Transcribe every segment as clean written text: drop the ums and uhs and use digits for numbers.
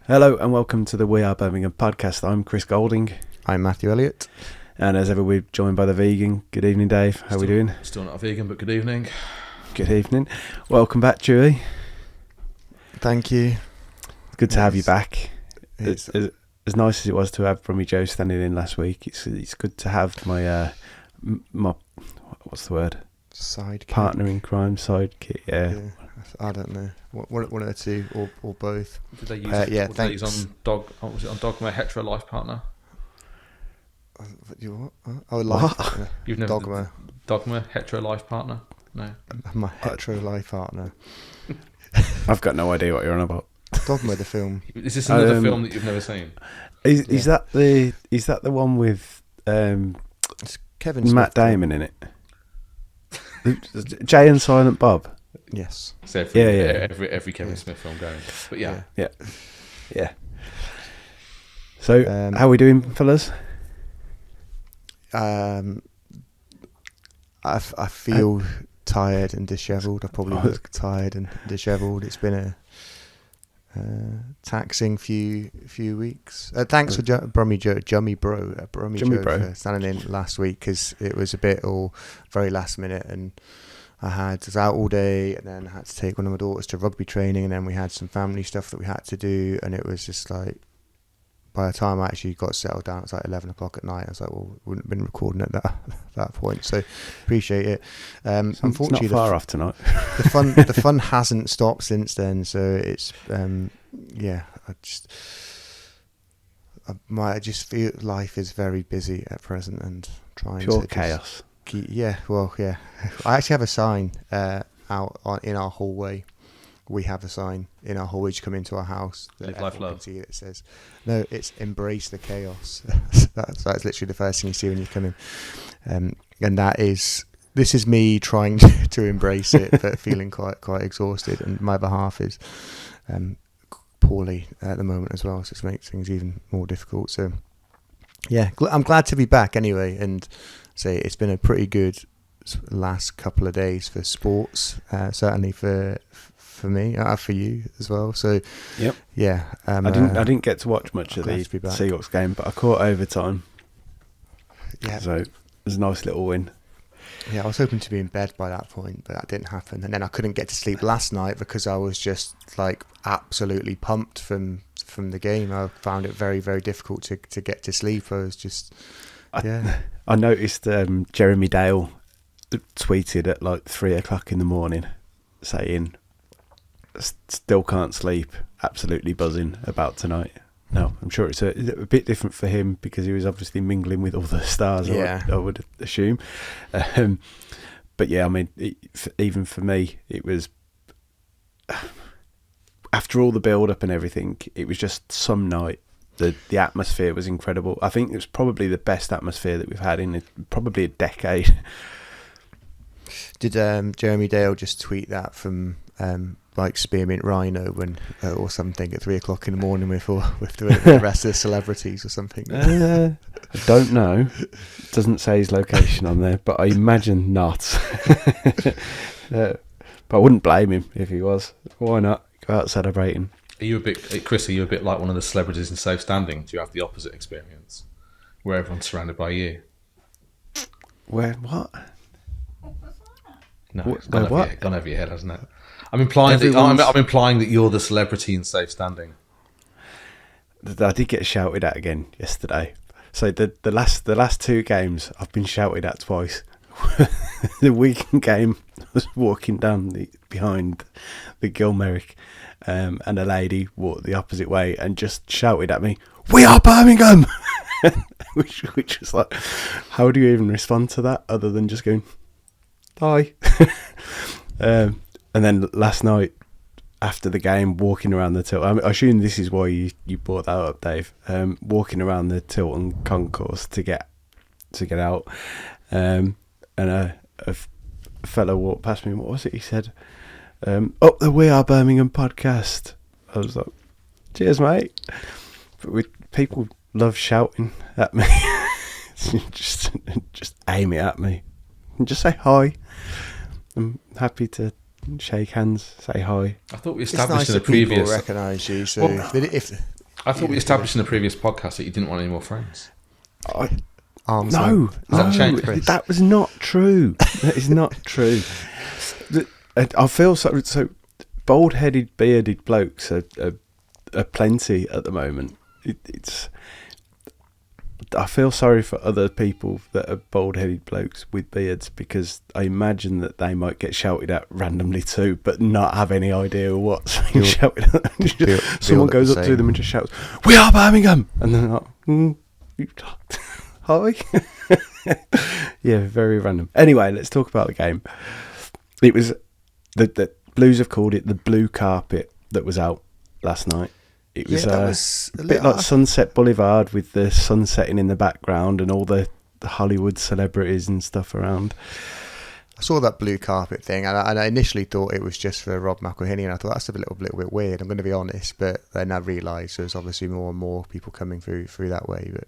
Hello and welcome to the We Are Birmingham podcast. I'm Chris Golding. I'm Matthew Elliott. And as ever, we're joined by the vegan. Good evening, Dave. How are we doing? Still not a vegan, but good evening. Good evening. Welcome back, Chewy. Thank you. Good to have you back. It's as nice as it was to have Brummy Joe standing in last week. It's good to have my what's the word? Sidekick. Partner in crime, sidekick. Yeah. I don't know. One of the two, or both. Did they use thanks. They use on Dog? Oh, was it on Dogma Hetero Life Partner? You what? Oh, life partner. You've never Dogma Hetero Life Partner? No. My hetero life partner. I've got no idea what you're on about. Dogma the film. Is this another film that you've never seen? Is that the one with It's Kevin Smith Matt Damon in it? Jay and Silent Bob. Yes. So every Kevin Smith film going. But yeah. So how are we doing, fellas? I feel tired and dishevelled. I probably look tired and dishevelled. It's been a taxing few weeks. Thanks for Brummy Joe for standing in last week, because it was a bit all very last minute, and I was out all day, and then I had to take one of my daughters to rugby training, and then we had some family stuff that we had to do, and it was just like, by the time I actually got settled down, it's like 11 o'clock at night. I was like, well, wouldn't have been recording at that point, so appreciate it. Unfortunately, it's not far off tonight. the fun hasn't stopped since then, so it's I just feel life is very busy at present, and trying pure to chaos. I actually have a sign out in our hallway. We have a sign in our hallway to come into our house. Live life love. See it says, no, it's embrace the chaos. that's literally the first thing you see when you come in. And this is me trying to embrace it, but feeling quite exhausted. And my other half is poorly at the moment as well, so it makes things even more difficult. So yeah, I'm glad to be back anyway, and say it's been a pretty good last couple of days for sports, certainly for me, for you as well. So yep. Yeah, I didn't get to watch much of the Seahawks game, but I caught overtime. Yeah, so it was a nice little win. Yeah, I was hoping to be in bed by that point, but that didn't happen. And then I couldn't get to sleep last night because I was just like absolutely pumped from the game. I found it very, very difficult to get to sleep. I was just I noticed Jeremy Dale tweeted at like 3 o'clock in the morning saying, still can't sleep, absolutely buzzing about tonight. No, I'm sure it's a bit different for him because he was obviously mingling with all the stars, I would assume. But yeah, I mean, even for me, it was, after all the build-up and everything, it was just some night. The atmosphere was incredible. I think it was probably the best atmosphere that we've had in probably a decade. Did Jeremy Dale just tweet that from like Spearmint Rhino or something at 3 o'clock in the morning with the rest of the celebrities or something? I don't know. It doesn't say his location on there, but I imagine not. But I wouldn't blame him if he was. Why not? Go out celebrating. Chris, are you a bit like one of the celebrities in Safe Standing? Do you have the opposite experience, where everyone's surrounded by you? Where what? No, it's gone over your head, hasn't it? I'm implying that you're the celebrity in Safe Standing. I did get shouted at again yesterday. So the last two games I've been shouted at twice. The weekend game, I was walking down behind the Gilmerick, and a lady walked the opposite way and just shouted at me, "We are Birmingham!" which was like, how do you even respond to that other than just going, "Hi"? And then last night, after the game, walking around the Tilton, I assume this is why you brought that up, Dave. Walking around the Tilton concourse to get out, and a fellow walked past me. What was it he said? Up the We Are Birmingham podcast. I was like, cheers, mate. But people love shouting at me. just aim it at me and just say hi. I'm happy to shake hands, say hi. I thought we established in the previous. Recognise you. So I thought we established in the previous podcast that you didn't want any more friends. No, that was not true. That is not true. I feel so bald-headed, bearded blokes are plenty at the moment. I feel sorry for other people that are bald-headed blokes with beards, because I imagine that they might get shouted at randomly too, but not have any idea what's being shouted at them. Someone goes up to them and just shouts, "We are Birmingham!" And they're like, hi. Yeah, very random. Anyway, let's talk about the game. It was the Blues have called it the blue carpet that was out last night. It was, a bit like Sunset Boulevard, with the sun setting in the background and all the Hollywood celebrities and stuff around. I saw that blue carpet thing, and I initially thought it was just for Rob McElhenney, and I thought that's a little bit weird, I'm going to be honest, but then I realised there's obviously more and more people coming through that way. But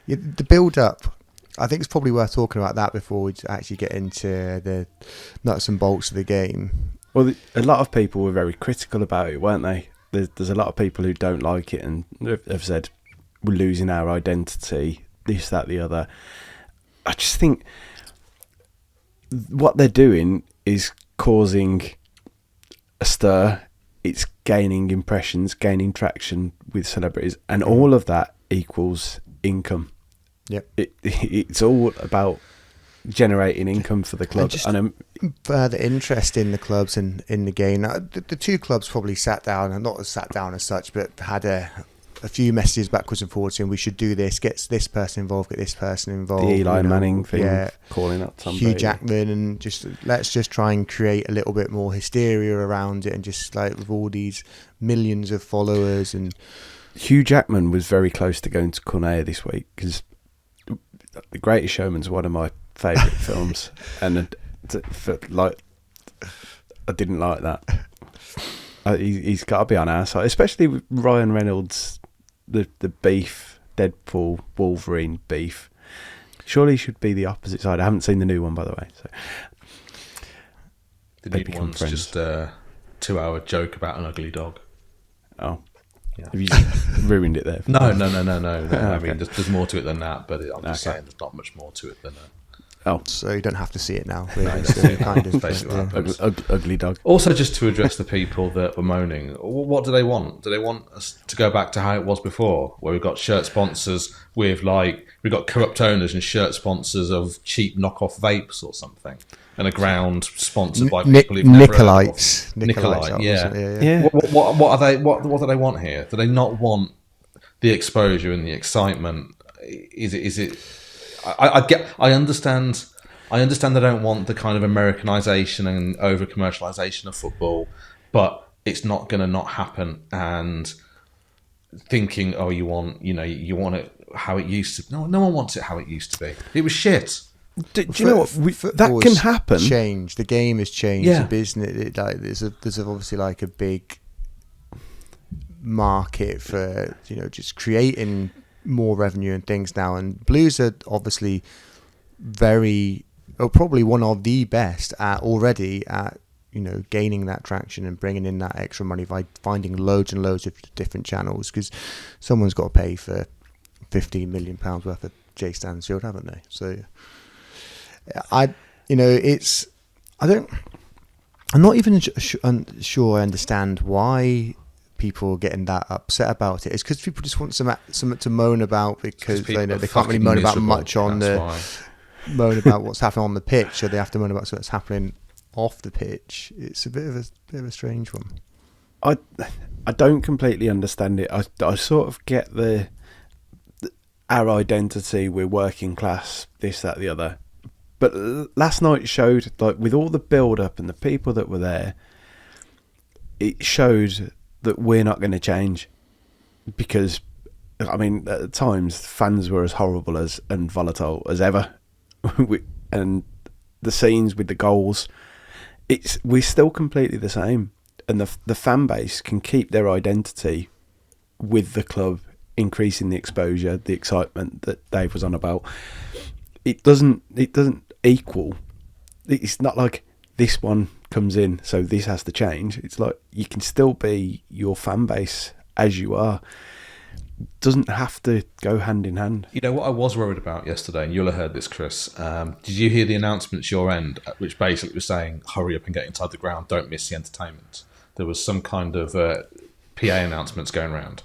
the build-up, I think it's probably worth talking about that before we actually get into the nuts and bolts of the game. Well, a lot of people were very critical about it, weren't they? There's a lot of people who don't like it and have said we're losing our identity, this, that, the other. I just think what they're doing is causing a stir. It's gaining impressions, gaining traction with celebrities, and all of that equals income. Yep. It's all about generating income for the club, and further interest in the clubs and in the game. Now, the two clubs probably sat down, and not sat down as such, but had a few messages backwards and forwards saying we should do this, get this person involved, get this person involved. The Eli Manning thing, calling up somebody. Hugh Jackman, and let's just try and create a little bit more hysteria around it, and just like with all these millions of followers. And Hugh Jackman was very close to going to Cornea this week, because The Greatest Showman's one of my favourite films, and I didn't like that. He's got to be on our side, especially with Ryan Reynolds, the beef, Deadpool, Wolverine beef. Surely he should be the opposite side. I haven't seen the new one, by the way. So the new one's just a 2-hour joke about an ugly dog. Oh. Yeah. Have you just ruined it there? No. I mean, there's more to it than that, but I'm just saying there's not much more to it than that. Oh, so you don't have to see it now. Ugly dog. Also, just to address the people that were moaning, what do they want? Do they want us to go back to how it was before, where we've got shirt sponsors with we've got corrupt owners and shirt sponsors of cheap knockoff vapes or something, and a ground sponsored by people who've never heard of? Nicolite, yeah. What are they? What do they want here? Do they not want the exposure and the excitement? Is it? I understand. I understand they don't want the kind of Americanization and over commercialization of football, but it's not going to not happen. And thinking, you want it how it used to. No one wants it how it used to be. It was shit. Do you know what? That can happen. Change. The game has changed. Yeah. The business. There's obviously like a big market for just creating more revenue and things now, and Blues are obviously probably one of the best already at gaining that traction and bringing in that extra money by finding loads and loads of different channels, because someone's got to pay for £15 million worth of Jay Stansfield, haven't they? So I'm not even sure I understand why people are getting that upset about it. It's because people just want something to moan about, because they can't really moan about much on moan about what's happening on the pitch, or they have to moan about what's happening off the pitch. It's a bit of a strange one. I don't completely understand it. I sort of get our identity, we're working class, this, that, the other. But last night showed, with all the build up and the people that were there, it showed that we're not going to change, because at times fans were as horrible and volatile as ever, and the scenes with the goals, we're still completely the same, and the fan base can keep their identity with the club, increasing the exposure, the excitement that Dave was on about. It doesn't equal. It's not like this one comes in, so this has to change. It's like you can still be your fan base as you are. doesn't have to go hand in hand. You know what I was worried about yesterday, and you'll have heard this, Chris. Did you hear the announcements your end, which basically was saying, hurry up and get inside the ground, don't miss the entertainment? There was some kind of PA announcements going around,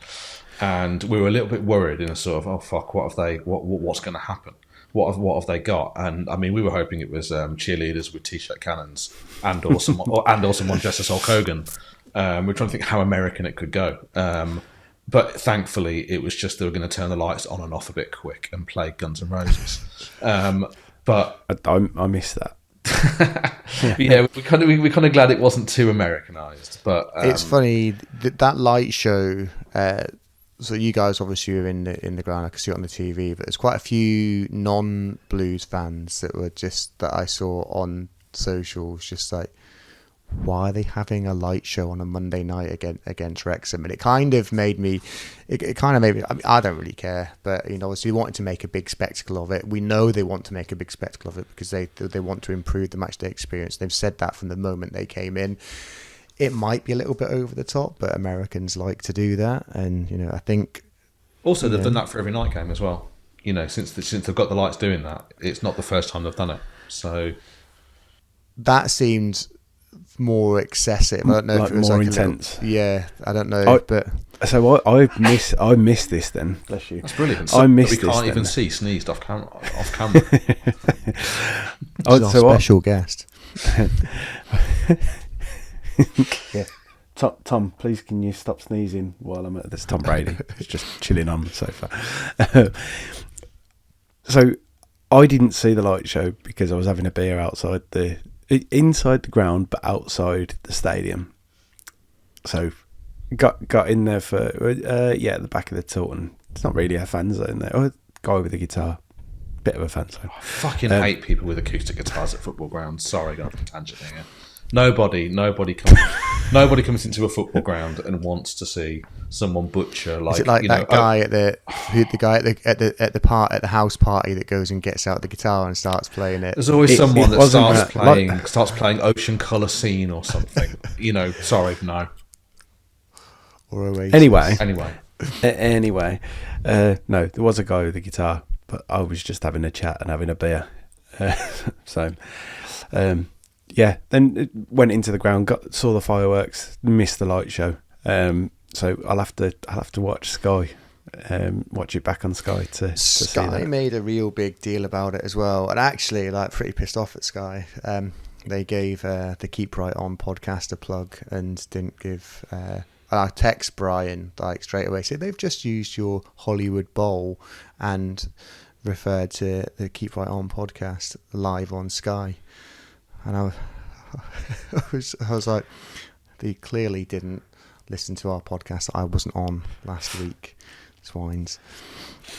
and we were a little bit worried in a sort of, oh fuck, what's going to happen? What have they got? And I mean, we were hoping it was cheerleaders with t-shirt cannons and or someone dressed as Hulk Hogan. We're trying to think how American it could go. But thankfully, it was just they were going to turn the lights on and off a bit quick and play Guns N' Roses. But I missed that. Yeah, we're kind of glad it wasn't too Americanized. But it's funny that light show. So you guys obviously were in the ground. I could see it on the TV, but there's quite a few non-Blues fans that I saw on socials, just like, why are they having a light show on a Monday night against Wrexham? And it kind of made me. I mean, I don't really care, but obviously, they wanted to make a big spectacle of it. We know they want to make a big spectacle of it because they want to improve the matchday experience. They've said that from the moment they came in. It might be a little bit over the top, but Americans like to do that, and I think. Also, they've done that for every night game as well. Since they've got the lights doing that, it's not the first time they've done it. So that seemed more excessive. I don't know if it was more like intense. I don't know, but so I missed this then. Bless you. That's brilliant. I missed this. We can't even see sneezed off camera. Our special guest. Yeah. Tom, please can you stop sneezing while I'm at this? Tom Brady is just chilling on the sofa. So I didn't see the light show because I was having a beer inside the ground, but outside the stadium. So got in there for at the back of the Tilton. It's not really a fan zone there. A guy with a guitar, bit of a fan zone. I fucking hate people with acoustic guitars at football grounds. Sorry, going off a tangent here. Nobody comes into a football ground and wants to see someone butcher like. Is it like that guy at the house party that goes and gets out the guitar and starts playing it? There's always someone that starts playing Ocean Colour Scene or something. Sorry, no. Or Oasis. Anyway, no, there was a guy with a guitar, but I was just having a chat and having a beer. Yeah, then went into the ground, saw the fireworks, missed the light show. So I'll have to watch Sky, watch it back on Sky to see that. Sky made a real big deal about it as well, and actually, pretty pissed off at Sky. They gave the Keep Right On podcast a plug and didn't give. I text Brian straight away, said they've just used your Hollywood Bowl and referred to the Keep Right On podcast live on Sky. And I was like, they clearly didn't listen to our podcast that I wasn't on last week, swines.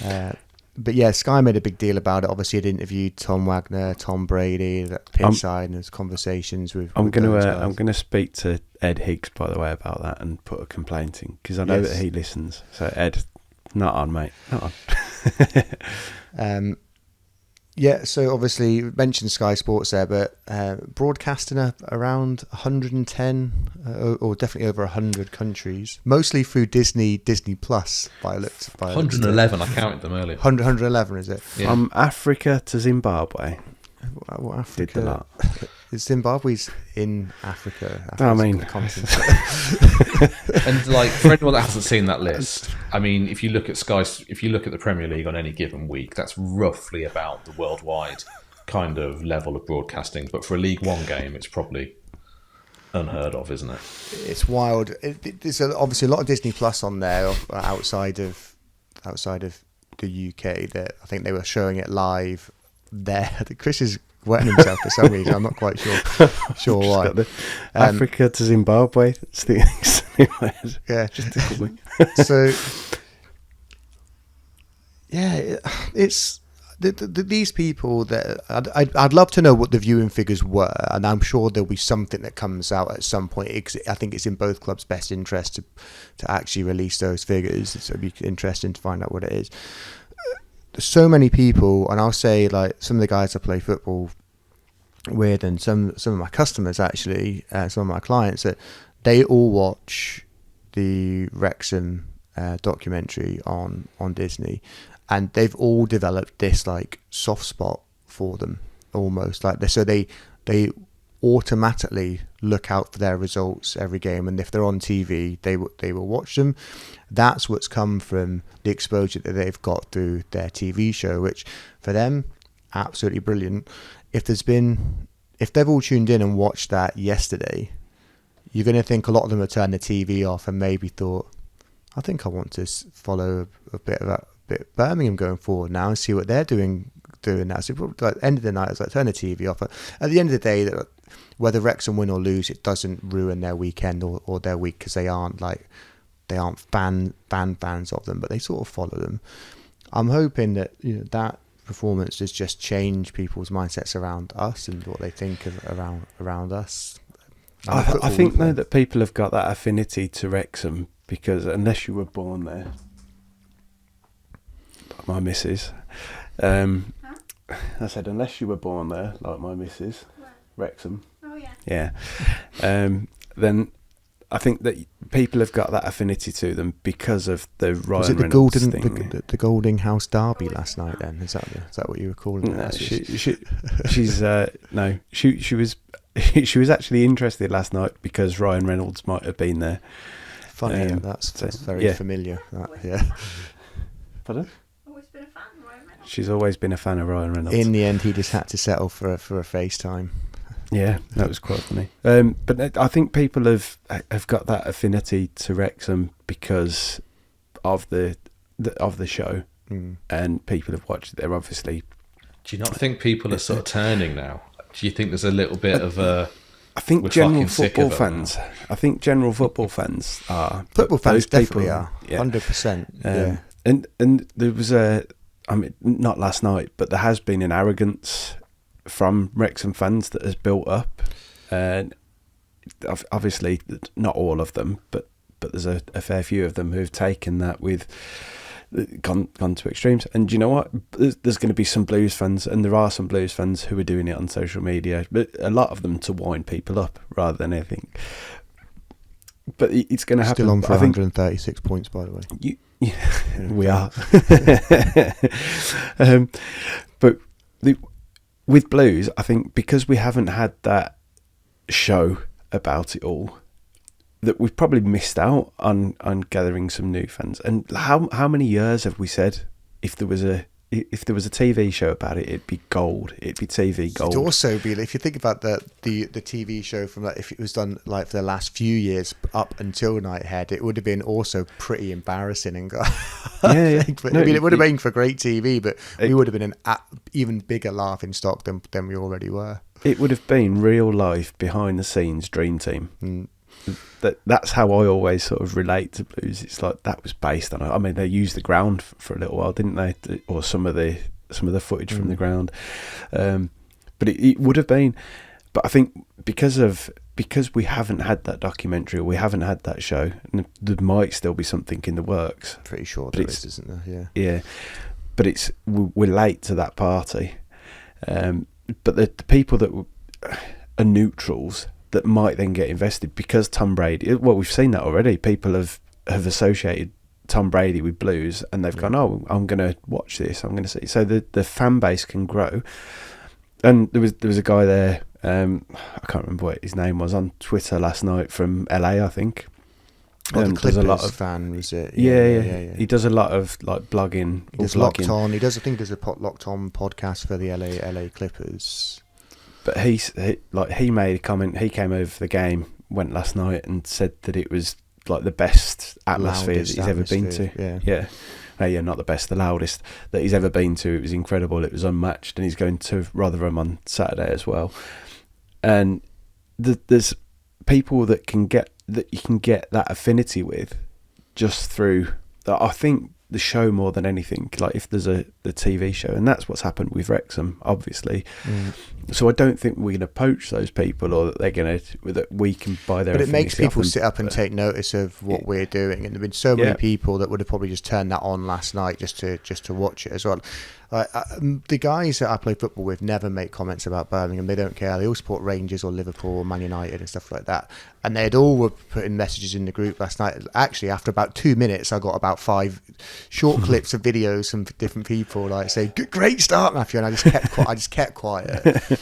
But yeah, Sky made a big deal about it. Obviously, it interviewed Tom Wagner, Tom Brady, that pitchside, and there's conversations with. I'm gonna speak to Ed Higgs, by the way, about that and put a complaint in because I know that he listens. So Ed, not on, mate, not on. Yeah, so obviously you mentioned Sky Sports there, but broadcasting around 110 or definitely over 100 countries, mostly through Disney Plus. By 111, I counted them earlier. 111, is it? Yeah. From Africa to Zimbabwe. What Africa? Did the lot. Zimbabwe's in Africa. I mean, and for anyone that hasn't seen that list, I mean, if you look at the Premier League on any given week, that's roughly about the worldwide kind of level of broadcasting. But for a League One game, it's probably unheard of, isn't it? It's wild. There's obviously a lot of Disney Plus on there outside of the UK. That I think they were showing it live there. Chris is wetting himself for some reason. I'm not quite sure why. Africa to Zimbabwe. That's the yeah, just tickled me. So yeah, it's these people that I'd love to know what the viewing figures were, and I'm sure there'll be something that comes out at some point. I think it's in both clubs' best interest to actually release those figures. So it'd be interesting to find out what it is. There's so many people, and I'll say some of the guys I play football with, and some of my customers actually, some of my clients, that they all watch the Wrexham documentary on Disney, and they've all developed this like soft spot for them, almost like this. So they automatically look out for their results every game, and if they're on TV, they will watch them. That's what's come from the exposure that they've got through their TV show, which for them, absolutely brilliant. If they've all tuned in and watched that yesterday, you're going to think a lot of them have turned the TV off and maybe thought, I think I want to follow a bit of Birmingham going forward now and see what they're doing now. So at the end of the night, it's like turn the TV off. At the end of the day, whether Wrexham win or lose, it doesn't ruin their weekend or their week, because they aren't fans of them, but they sort of follow them. I'm hoping that that performance has just changed people's mindsets around us and what they think of around us. I think though that people have got that affinity to Wrexham because unless you were born there, like my missus, I said unless you were born there, like my missus, Wrexham. Oh yeah. Yeah. Then I think that people have got that affinity to them because of the Ryan Was it Reynolds thing. the Golding House Derby last night? Then is that what you were calling No, it? she's no. She was actually interested last night because Ryan Reynolds might have been there. Funny, that's very familiar. Pardon? Always been a fan of Ryan Reynolds. She's always been a fan of Ryan Reynolds. In the end, he just had to settle for a FaceTime. Yeah, that was quite funny. But I think people have got that affinity to Wrexham because of the show, and people have watched it. They're obviously. Do you not think people are sort of turning now? Do you think there's a little bit of a? I think general football fans. I think general football fans are. Football fans definitely people, are. 100%. Yeah. And there was not last night, but there has been an arrogance from Wrexham fans that has built up, and obviously not all of them, but there's a fair few of them who've taken that with gone to extremes. And you know what, there's going to be some Blues fans, and there are some Blues fans who are doing it on social media, but a lot of them to wind people up rather than anything. But it's going to happen. Still on for 136 points, by the way. We are. But with Blues, I think because we haven't had that show about it all, that we've probably missed out on gathering some new fans. And how many years have we said if there was a TV show about it, it'd be gold. It'd be TV gold. It'd also be, if you think about the TV show from if it was done like for the last few years up until Nighthead, it would have been also pretty embarrassing and it would have been for great TV, but we would have been an even bigger laughing stock than we already were. It would have been real life behind the scenes dream team. That's how I always sort of relate to Blues. It's like that was based on. I mean, they used the ground for a little while, didn't they? Or some of the footage from the ground. But it would have been. But I think because we haven't had that documentary, or we haven't had that show, and there might still be something in the works. Pretty sure there is, isn't there? Yeah. Yeah, but we're late to that party. But the people that are neutrals that might then get invested because Tom Brady. Well, we've seen that already. People have associated Tom Brady with Blues, and they've gone, "Oh, I'm going to watch this. I'm going to see." So the fan base can grow. And there was a guy there. I can't remember what his name was on Twitter last night from LA, I think. The Clippers does a lot of fan, was it? Yeah. He does a lot of like blogging. He does Locked On. He does. I think there's a Locked On podcast for the LA Clippers. But he made a comment. He came over for the game, went last night, and said that it was like the best atmosphere that he's ever been to. Yeah, not the best, the loudest that he's ever been to. It was incredible. It was unmatched, and he's going to Rotherham on Saturday as well. And there's people that you can get that affinity with just through. I think the show more than anything. Like if there's the TV show, and that's what's happened with Wrexham, obviously. So I don't think we're going to poach those people, or that they're going to, that we can buy their. But it makes people sit up and but, take notice of what we're doing, and there've been so many people that would have probably just turned that on last night just to watch it as well. The guys that I play football with never make comments about Birmingham. They don't care. They all support Rangers or Liverpool or Man United and stuff like that. And they'd all were putting messages in the group last night. Actually, after about 2 minutes, I got about 5 short clips of videos from different people like saying, "Great start, Matthew," and I just kept quiet.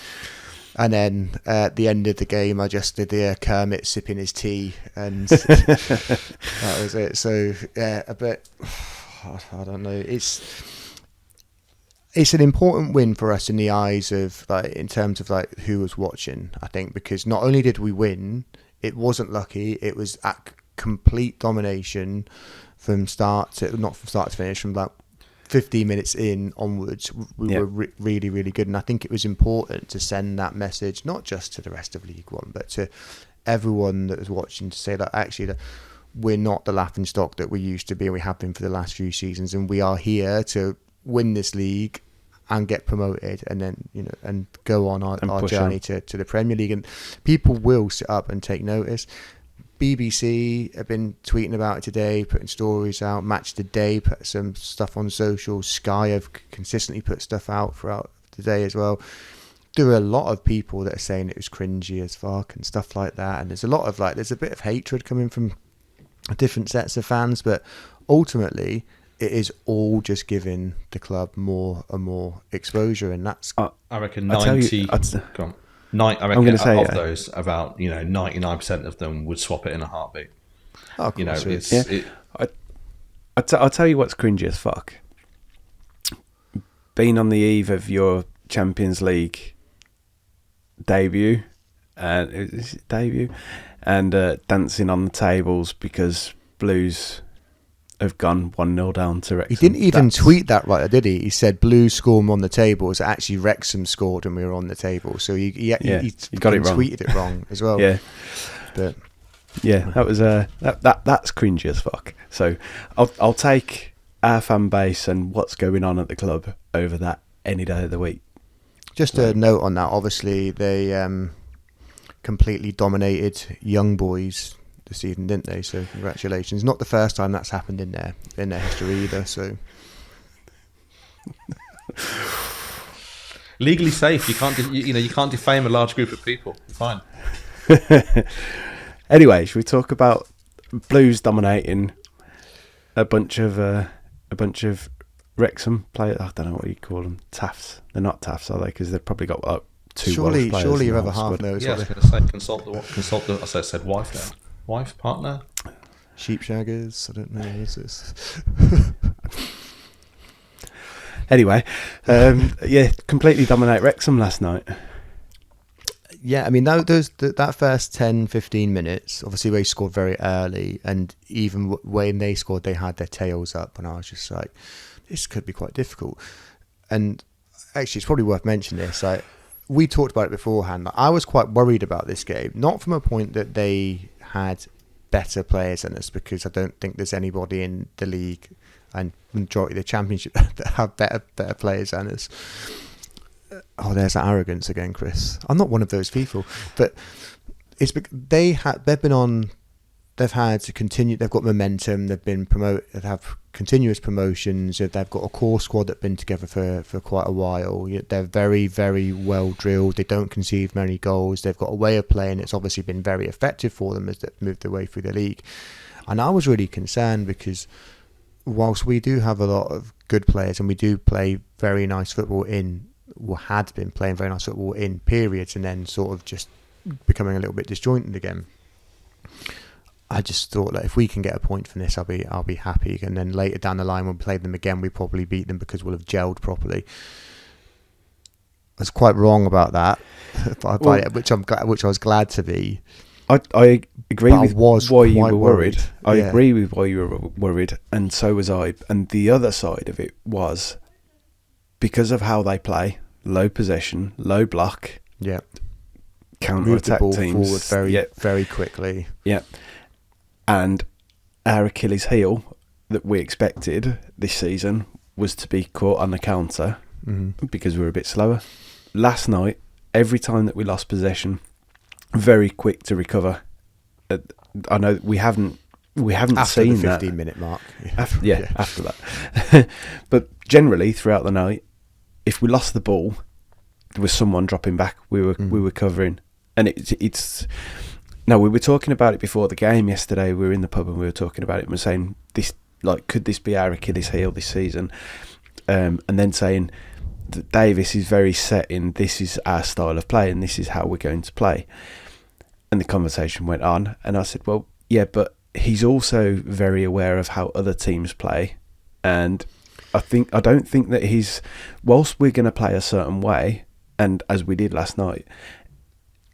And then at the end of the game, I just did the Kermit sipping his tea, and that was it. So a bit, I don't know. It's an important win for us in the eyes of, like, in terms of like who was watching, I think, because not only did we win, it wasn't lucky. It was at complete domination from start to finish, from about 15 minutes in onwards. We were really, really good. And I think it was important to send that message, not just to the rest of League One, but to everyone that was watching, to say that actually that we're not the laughingstock that we used to be, and we have been for the last few seasons, and we are here to win this league and get promoted, and then, you know, and go on our journey to the Premier League. And people will sit up and take notice. BBC have been tweeting about it today, putting stories out. Match Today put some stuff on social. Sky have consistently put stuff out throughout the day as well. There are a lot of people that are saying it was cringy as fuck and stuff like that. And there's a lot of there's a bit of hatred coming from different sets of fans, but ultimately it is all just giving the club more and more exposure, and that's. I reckon 90. Go on. I reckon of those, about 99% of them would swap it in a heartbeat. Oh, I'll tell you what's cringy as fuck. Being on the eve of your Champions League debut, and dancing on the tables because Blues have gone 1-0 down to Wrexham. He didn't even tweet that right, did he? He said Blues scored on the table. It's actually Wrexham scored and we were on the table. So he got it wrong. Tweeted it wrong as well. Yeah, but that was that's cringy as fuck. So I'll take our fan base and what's going on at the club over that any day of the week. Just a note on that. Obviously, they completely dominated Young Boys this evening, didn't they? So congratulations. Not the first time that's happened in their history either. So legally safe. You can't defame a large group of people. You're fine. Anyway, should we talk about Blues dominating a bunch of Wrexham players? I don't know what you call them. Taffs. They're not Taffs, are they? Because they've probably got 2 Welsh players. Surely your other half knows. Yeah, I was going to say consult the. I said wife there. Wife, partner, sheepshaggers. I don't know. What's this? Anyway, completely dominate Wrexham last night. Yeah, I mean that first 10-15 minutes, obviously they scored very early, and even when they scored, they had their tails up, and I was just like, this could be quite difficult. And actually, it's probably worth mentioning this. We talked about it beforehand. I was quite worried about this game, not from a point that they had better players than us, because I don't think there's anybody in the league and majority of the championship that have better players than us. Oh, there's that arrogance again, Chris. I'm not one of those people, but it's they've got momentum. They've been promoted. They have continuous promotions. They've got a core squad that's been together for quite a while. They're very, very well drilled. They don't concede many goals. They've got a way of playing that's obviously been very effective for them as they've moved their way through the league. And I was really concerned because whilst we do have a lot of good players and we do play very nice football had been playing very nice football in periods and then sort of just becoming a little bit disjointed again, I just thought that if we can get a point from this, I'll be happy. And then later down the line, when we play them again, we probably beat them because we'll have gelled properly. I was quite wrong about that, which I was glad to be. I agree with why you were worried. I Yeah. agree with why you were worried, and so was I. And the other side of it was because of how they play: low possession, low block, counter-attack move the teams ball forward very quickly. Yeah. And our Achilles heel that we expected this season was to be caught on the counter because we were a bit slower. Last night, every time that we lost possession, very quick to recover. I know we haven't after seen the that 15-minute mark. after that. But generally throughout the night, if we lost the ball, there was someone dropping back. We were covering, and it's. No, we were talking about it before the game yesterday. We were in the pub and we were talking about it and we were saying this, like, could this be our Achilles heel this season? And then saying that Davis is very set in, this is our style of play and this is how we're going to play. And the conversation went on, and I said, well, yeah, but he's also very aware of how other teams play, and I don't think that whilst we're going to play a certain way, and as we did last night,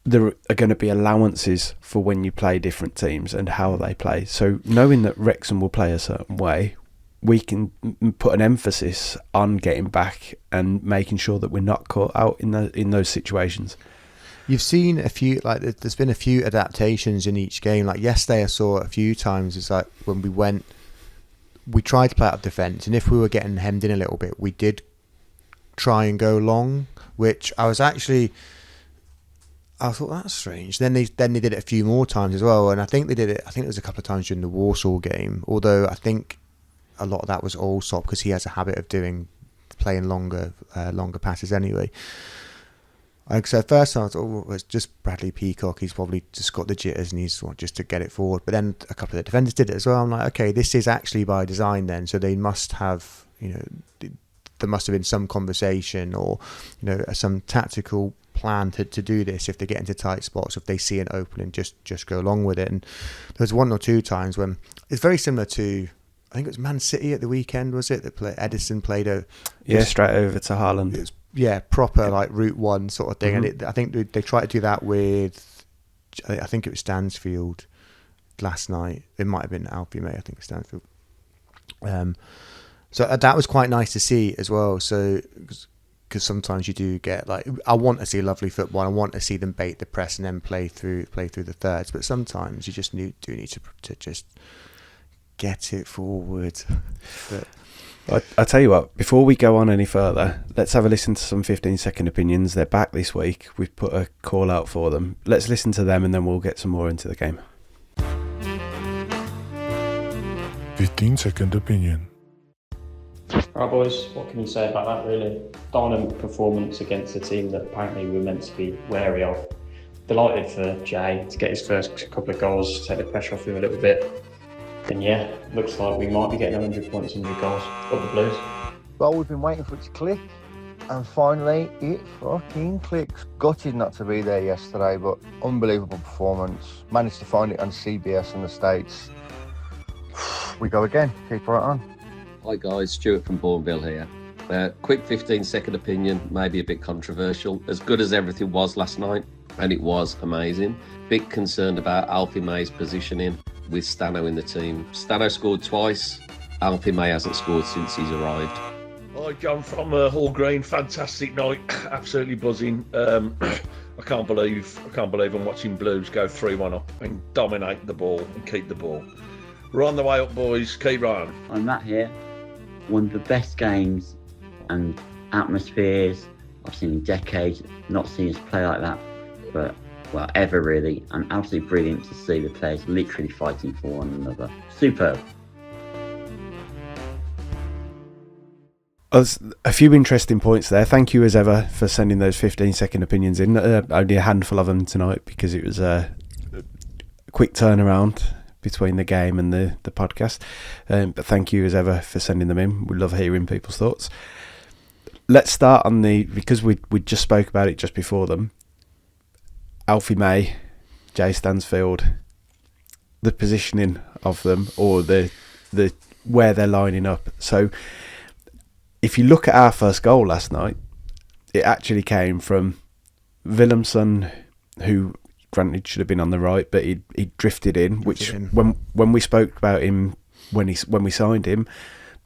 there are going to be allowances for when you play different teams and how they play. So knowing that Wrexham will play a certain way, we can put an emphasis on getting back and making sure that we're not caught out in those situations. You've seen a few, like there's been a few adaptations in each game. Like yesterday I saw a few times, it's like when we tried to play out of defence, and if we were getting hemmed in a little bit, we did try and go long, which I thought that's strange. Then they did it a few more times as well, and I think they did it. I think it was a couple of times during the Warsaw game. Although I think a lot of that was Allsop because he has a habit of playing longer passes anyway. So at first I thought, it's just Bradley Peacock. He's probably just got the jitters and he's just to get it forward. But then a couple of the defenders did it as well. I'm like, okay, this is actually by design then. So they must have, there must have been some conversation or, some tactical plan to do this. If they get into tight spots, if they see an opening, just go along with it. And there was one or two times when it's very similar to, I think it was Man City at the weekend, was it? That Edison played straight over to Haaland. Proper like Route 1 sort of thing. And I think they tried to do that with, I think it was Stansfield last night. It might have been Alfie May, I think it was Stansfield. So that was quite nice to see as well. So because sometimes you do get like, I want to see lovely football. I want to see them bait the press and then play through the thirds. But sometimes you just need to just get it forward. But I tell you what, before we go on any further, let's have a listen to some 15-second opinions. They're back this week. We've put a call out for them. Let's listen to them and then we'll get some more into the game. 15-second opinion. Right, boys, what can you say about that, really? Dominant performance against a team that apparently we're meant to be wary of. Delighted for Jay to get his first couple of goals, take the pressure off him a little bit. And yeah, looks like we might be getting 100 points, 100 goals. Up the Blues. Well, we've been waiting for it to click, and finally it fucking clicks. Gutted not to be there yesterday, but unbelievable performance. Managed to find it on CBS in the States. We go again, keep right on. Hi guys, Stuart from Bourneville here. Quick 15-second opinion, maybe a bit controversial. As good as everything was last night, and it was amazing, bit concerned about Alfie May's positioning with Stano in the team. Stano scored twice. Alfie May hasn't scored since he's arrived. Hi John from Hall Green. Fantastic night, absolutely buzzing. I can't believe I'm watching Blues go 3-1 up and dominate the ball and keep the ball. We're on the way up, boys. Keep right on. I'm Matt here. One of the best games and atmospheres I've seen in decades. Not seen us play like that, but ever really, and absolutely brilliant to see the players literally fighting for one another. Superb. There's a few interesting points there. Thank you as ever for sending those 15-second opinions in. Only a handful of them tonight because it was a quick turnaround between the game and the podcast. But thank you as ever for sending them in. We love hearing people's thoughts. Let's start on because we just spoke about it just before them. Alfie May, Jay Stansfield, the positioning of them, or the where they're lining up. So if you look at our first goal last night, it actually came from Willemson, who granted should have been on the right, but he drifted in. Which when we spoke about him when we signed him,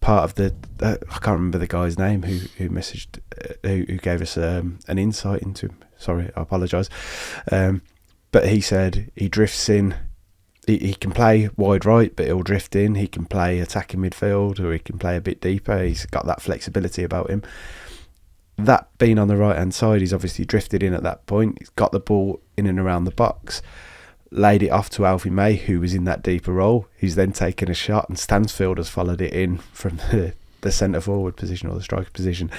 part of the I can't remember the guy's name who messaged who gave us an insight into him. Sorry, I apologise. But he said he drifts in. He can play wide right, but he'll drift in. He can play attacking midfield, or he can play a bit deeper. He's got that flexibility about him. that being on the right hand side, he's obviously drifted in at that point. He's got the ball in and around the box, laid it off to Alfie May, who was in that deeper role. He's then taken a shot, and Stansfield has followed it in from the centre forward position or the striker position,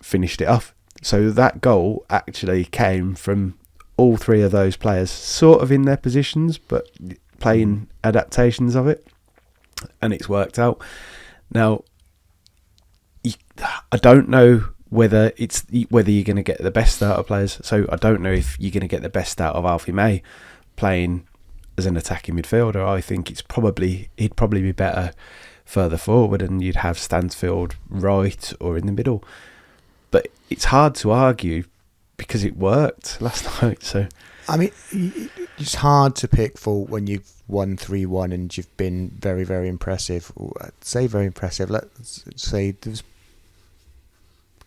finished it off. So that goal actually came from all three of those players, sort of in their positions, but playing adaptations of it, and it's worked out. Now, I don't know whether you're going to get the best out of players. So I don't know if you're going to get the best out of Alfie May playing as an attacking midfielder. I think he'd probably be better further forward, and you'd have Stansfield right or in the middle. But it's hard to argue because it worked last night. So I mean, it's hard to pick fault when you've won 3-1 and you've been very, very impressive. I'd say very impressive. Let's say there's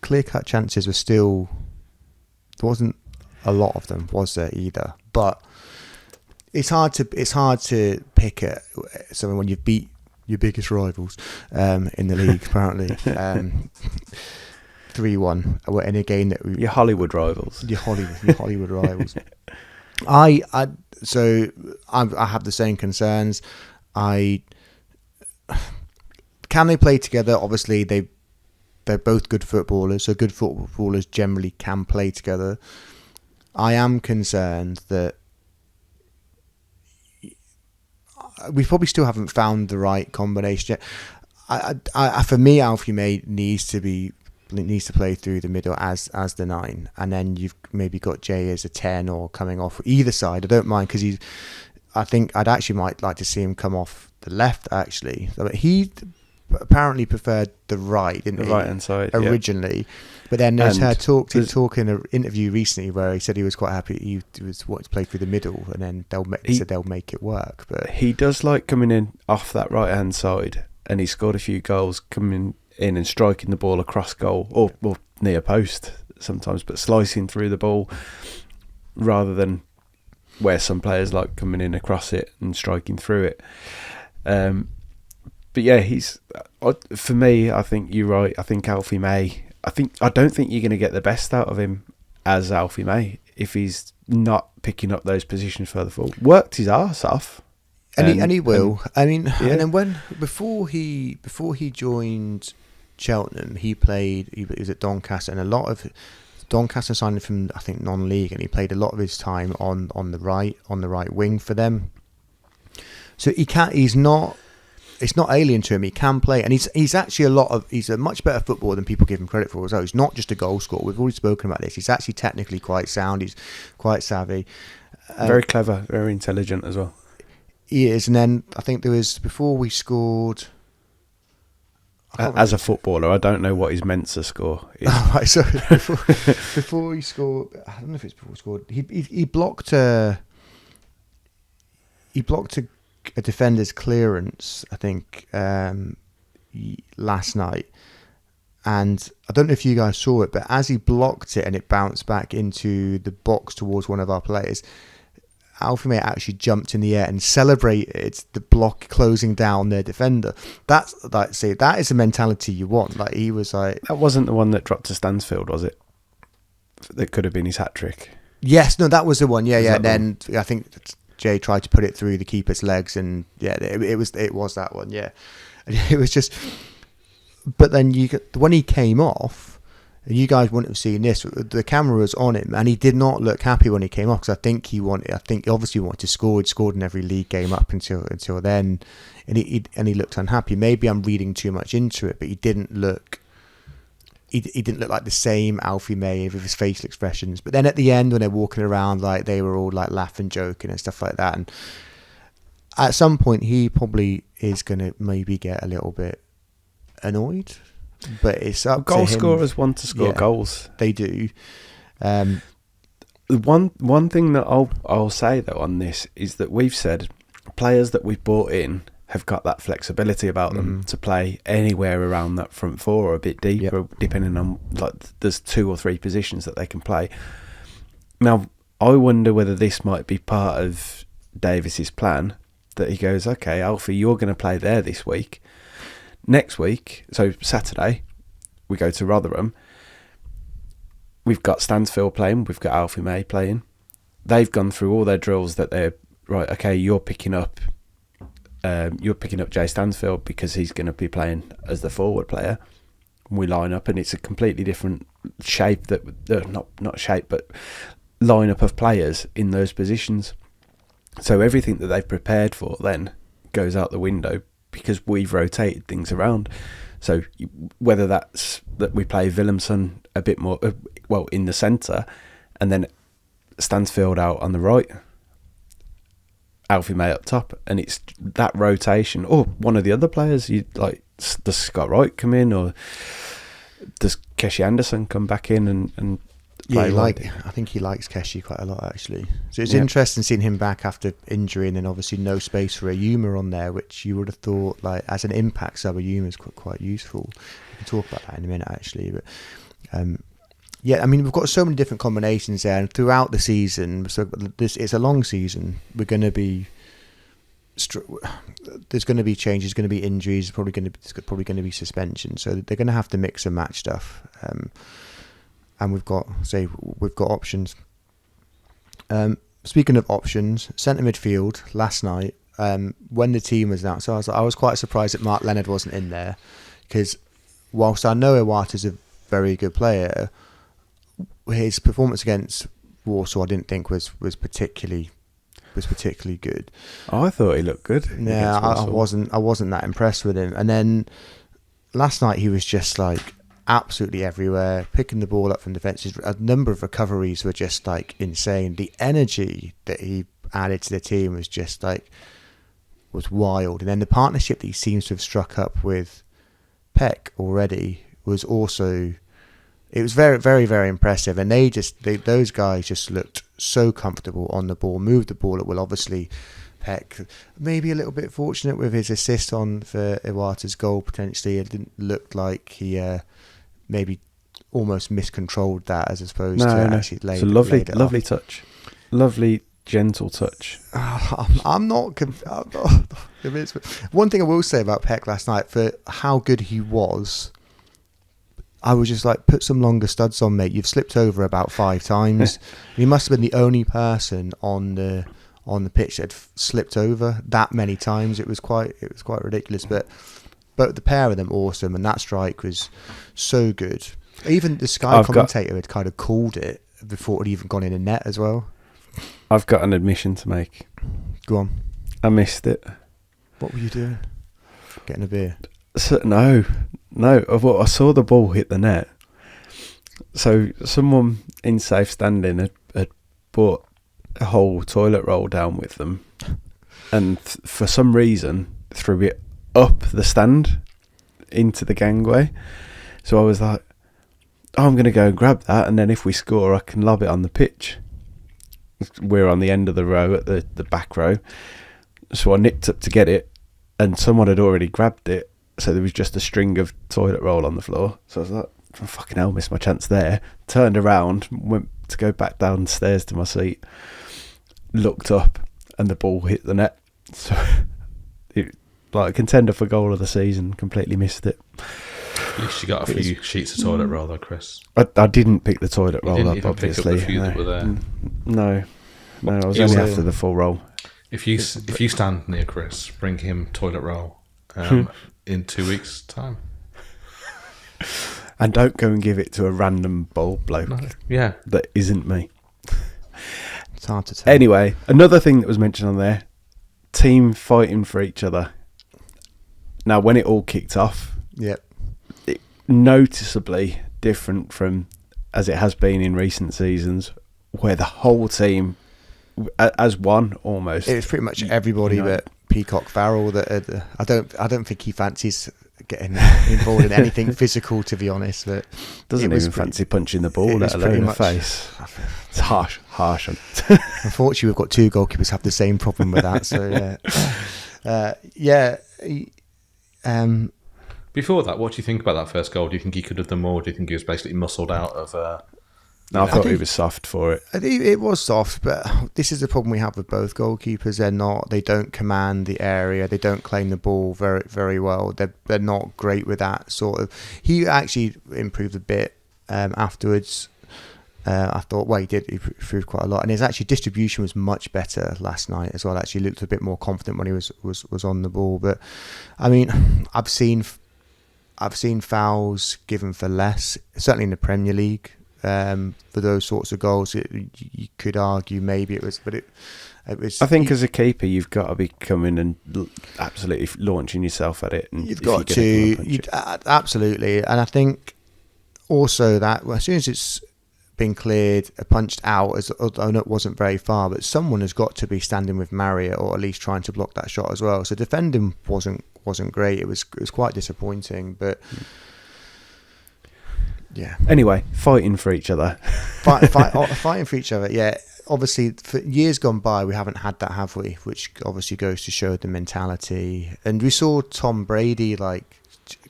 clear-cut chances were still... There wasn't a lot of them, was there, either? But it's hard to pick it. So when you beat your biggest rivals in the league, apparently, 3-1 in a game that your Hollywood rivals. Your Hollywood rivals. I have the same concerns. Can they play together? Obviously, they're both good footballers, so good footballers generally can play together. I am concerned that we probably still haven't found the right combination yet. For me, Alfie May needs to play through the middle as the 9, and then you've maybe got Jay as a 10 or coming off either side. I don't mind, because I think I'd actually might like to see him come off the left, actually. He apparently preferred the right, didn't he? The right hand side originally, yeah. But then there's talk in an interview recently where he said he was quite happy. He was wanting to play through the middle, and then he said they'll make it work. But he does like coming in off that right hand side, and he scored a few goals coming in and striking the ball across goal or near post sometimes, but slicing through the ball rather than where some players like coming in across it and striking through it. But yeah, for me, I think you're right. I think Alfie May, I don't think you're going to get the best out of him as Alfie May if he's not picking up those positions further forward. Worked his arse off. And he will. And then before he joined Cheltenham, he was at Doncaster, and a lot of Doncaster signed him from, I think, non-league, and he played a lot of his time on the right wing for them. So it's not alien to him. He can play, and he's actually he's a much better footballer than people give him credit for as well. He's not just a goal scorer. We've already spoken about this. He's actually technically quite sound. He's quite savvy. Very clever, very intelligent as well. He is. And then I think there was, before we scored... As a footballer, I don't know what his Mensa score is. Oh, right, so before he scored... I don't know if it's before he scored. He blocked a defender's clearance, I think, last night. And I don't know if you guys saw it, but as he blocked it and it bounced back into the box towards one of our players, Alfie May actually jumped in the air and celebrated the block closing down their defender. That is a mentality you want. Like, he was like... That wasn't the one that dropped to Stansfield, was it? That could have been his hat-trick. Yes, no, that was the one. Yeah. And then I think Jay tried to put it through the keeper's legs, and yeah, it was that one. Yeah, it was just. But then when he came off, and you guys wouldn't have seen this. The camera was on him, and he did not look happy when he came off, because I think he obviously wanted to score. He'd scored in every league game up until then, and he looked unhappy. Maybe I'm reading too much into it, but he didn't look. He didn't look like the same Alfie May with his facial expressions. But then at the end, when they're walking around, like, they were all like laughing, joking and stuff like that. And at some point, he probably is going to maybe get a little bit annoyed. But it's up to him. Goal scorers want to score goals. They do. One thing that I'll say though on this is that we've said players that we've brought in have got that flexibility about them to play anywhere around that front four or a bit deeper, depending on, like, there's 2 or 3 positions that they can play. Now, I wonder whether this might be part of Davis's plan, that he goes, okay, Alfie, you're going to play there this week. Next week, so Saturday, we go to Rotherham. we've got Stansfield playing, we've got Alfie May playing. They've gone through all their drills that they're right. Okay, you're picking up Jay Stansfield because he's going to be playing as the forward player. We line up, and it's a completely different shape not shape, but lineup of players in those positions. So everything that they've prepared for then goes out the window because we've rotated things around. So whether that's that we play Willemson a bit more in the centre, and then Stansfield out on the right, Alfie May up top, and it's that rotation. Or one of the other players, does Scott Wright come in, or does Keshi Anderson come back in and play? I think he likes Keshi quite a lot, actually. So it's interesting seeing him back after injury, and then obviously no space for Ayuma on there, which you would have thought, like, as an impact sub, Ayuma is quite useful. We can talk about that in a minute, actually. But we've got so many different combinations there, and throughout the season, so it's a long season. We're going to be there's going to be changes, there's going to be injuries, there's probably going to be suspension. So they're going to have to mix and match stuff. And we've got options. Speaking of options, centre midfield last night, when the team was out, so I was quite surprised that Mark Leonard wasn't in there, because whilst I know Iwata's a very good player, his performance against Warsaw I didn't think was particularly good. Oh, I thought he looked good. Yeah, I wasn't that impressed with him. And then last night he was just like absolutely everywhere, picking the ball up from defences. A number of recoveries were just like insane. The energy that he added to the team was wild. And then the partnership that he seems to have struck up with Peck already was also, it was very, very, very impressive. And those guys just looked so comfortable on the ball, moved the ball at will. Obviously, Peck maybe a little bit fortunate with his assist for Iwata's goal. Potentially, it didn't look like he maybe almost miscontrolled that as opposed to actually laid it. It's a lovely touch, lovely gentle touch. I'm not convinced. One thing I will say about Peck last night, for how good he was, I was just like, put some longer studs on, mate. You've slipped over about 5 times. He must have been the only person on the pitch that had slipped over that many times. It was quite ridiculous. But the pair of them awesome, and that strike was so good. Even the Sky commentator had kind of called it before it had even gone in a net as well. I've got an admission to make. Go on. I missed it. What were you doing? Getting a beer? No. I saw the ball hit the net. So someone in safe standing had brought a whole toilet roll down with them, and for some reason threw it up the stand into the gangway. So I was like, I'm going to go and grab that, and then if we score I can lob it on the pitch. We're on the end of the row at the back row. So I nipped up to get it, and someone had already grabbed it. So there was just a string of toilet roll on the floor. So I was like, oh, fucking hell, missed my chance there. Turned around, went to go back downstairs to my seat, looked up, and the ball hit the net. So, a contender for goal of the season, completely missed it. At least you got a few sheets of toilet roll, though, Chris. I didn't pick the toilet roll didn't up, even obviously. Pick up the few that were there. No, I was only after the full roll. If you stand near Chris, bring him toilet roll in 2 weeks' time. And don't go and give it to a random bald bloke. No. Yeah. That isn't me. It's hard to tell. Anyway, another thing that was mentioned on there, team fighting for each other. Now, when it all kicked off, it noticeably different from as it has been in recent seasons, where the whole team, as one almost. It was pretty much everybody but Peacock Farrell. That I don't think he fancies getting involved in anything physical, to be honest. But doesn't even fancy punching the ball, let alone in the face. It's harsh. Unfortunately, we've got 2 goalkeepers have the same problem with that. So Before that, what do you think about that first goal? Do you think he could have done more? Do you think he was basically muscled out of? No, I thought he was soft for it. I think it was soft, but this is the problem we have with both goalkeepers. They don't command the area. They don't claim the ball very, very well. They're not great with that sort of. He actually improved a bit afterwards. I thought, well, he improved quite a lot, and his actually distribution was much better last night as well. Actually looked a bit more confident when he was on the ball. But I mean, I've seen fouls given for less, certainly in the Premier League, for those sorts of goals. You could argue maybe it was, but it was. I think as a keeper, you've got to be coming and absolutely launching yourself at it. And you've got to, absolutely, and I think also that as soon as it's been cleared, punched out, although it wasn't very far, but someone has got to be standing with Marriott or at least trying to block that shot as well. So defending wasn't great. It was quite disappointing, but yeah. Anyway, fighting for each other. Fighting for each other. Yeah. Obviously, for years gone by, we haven't had that, have we? Which obviously goes to show the mentality. And we saw Tom Brady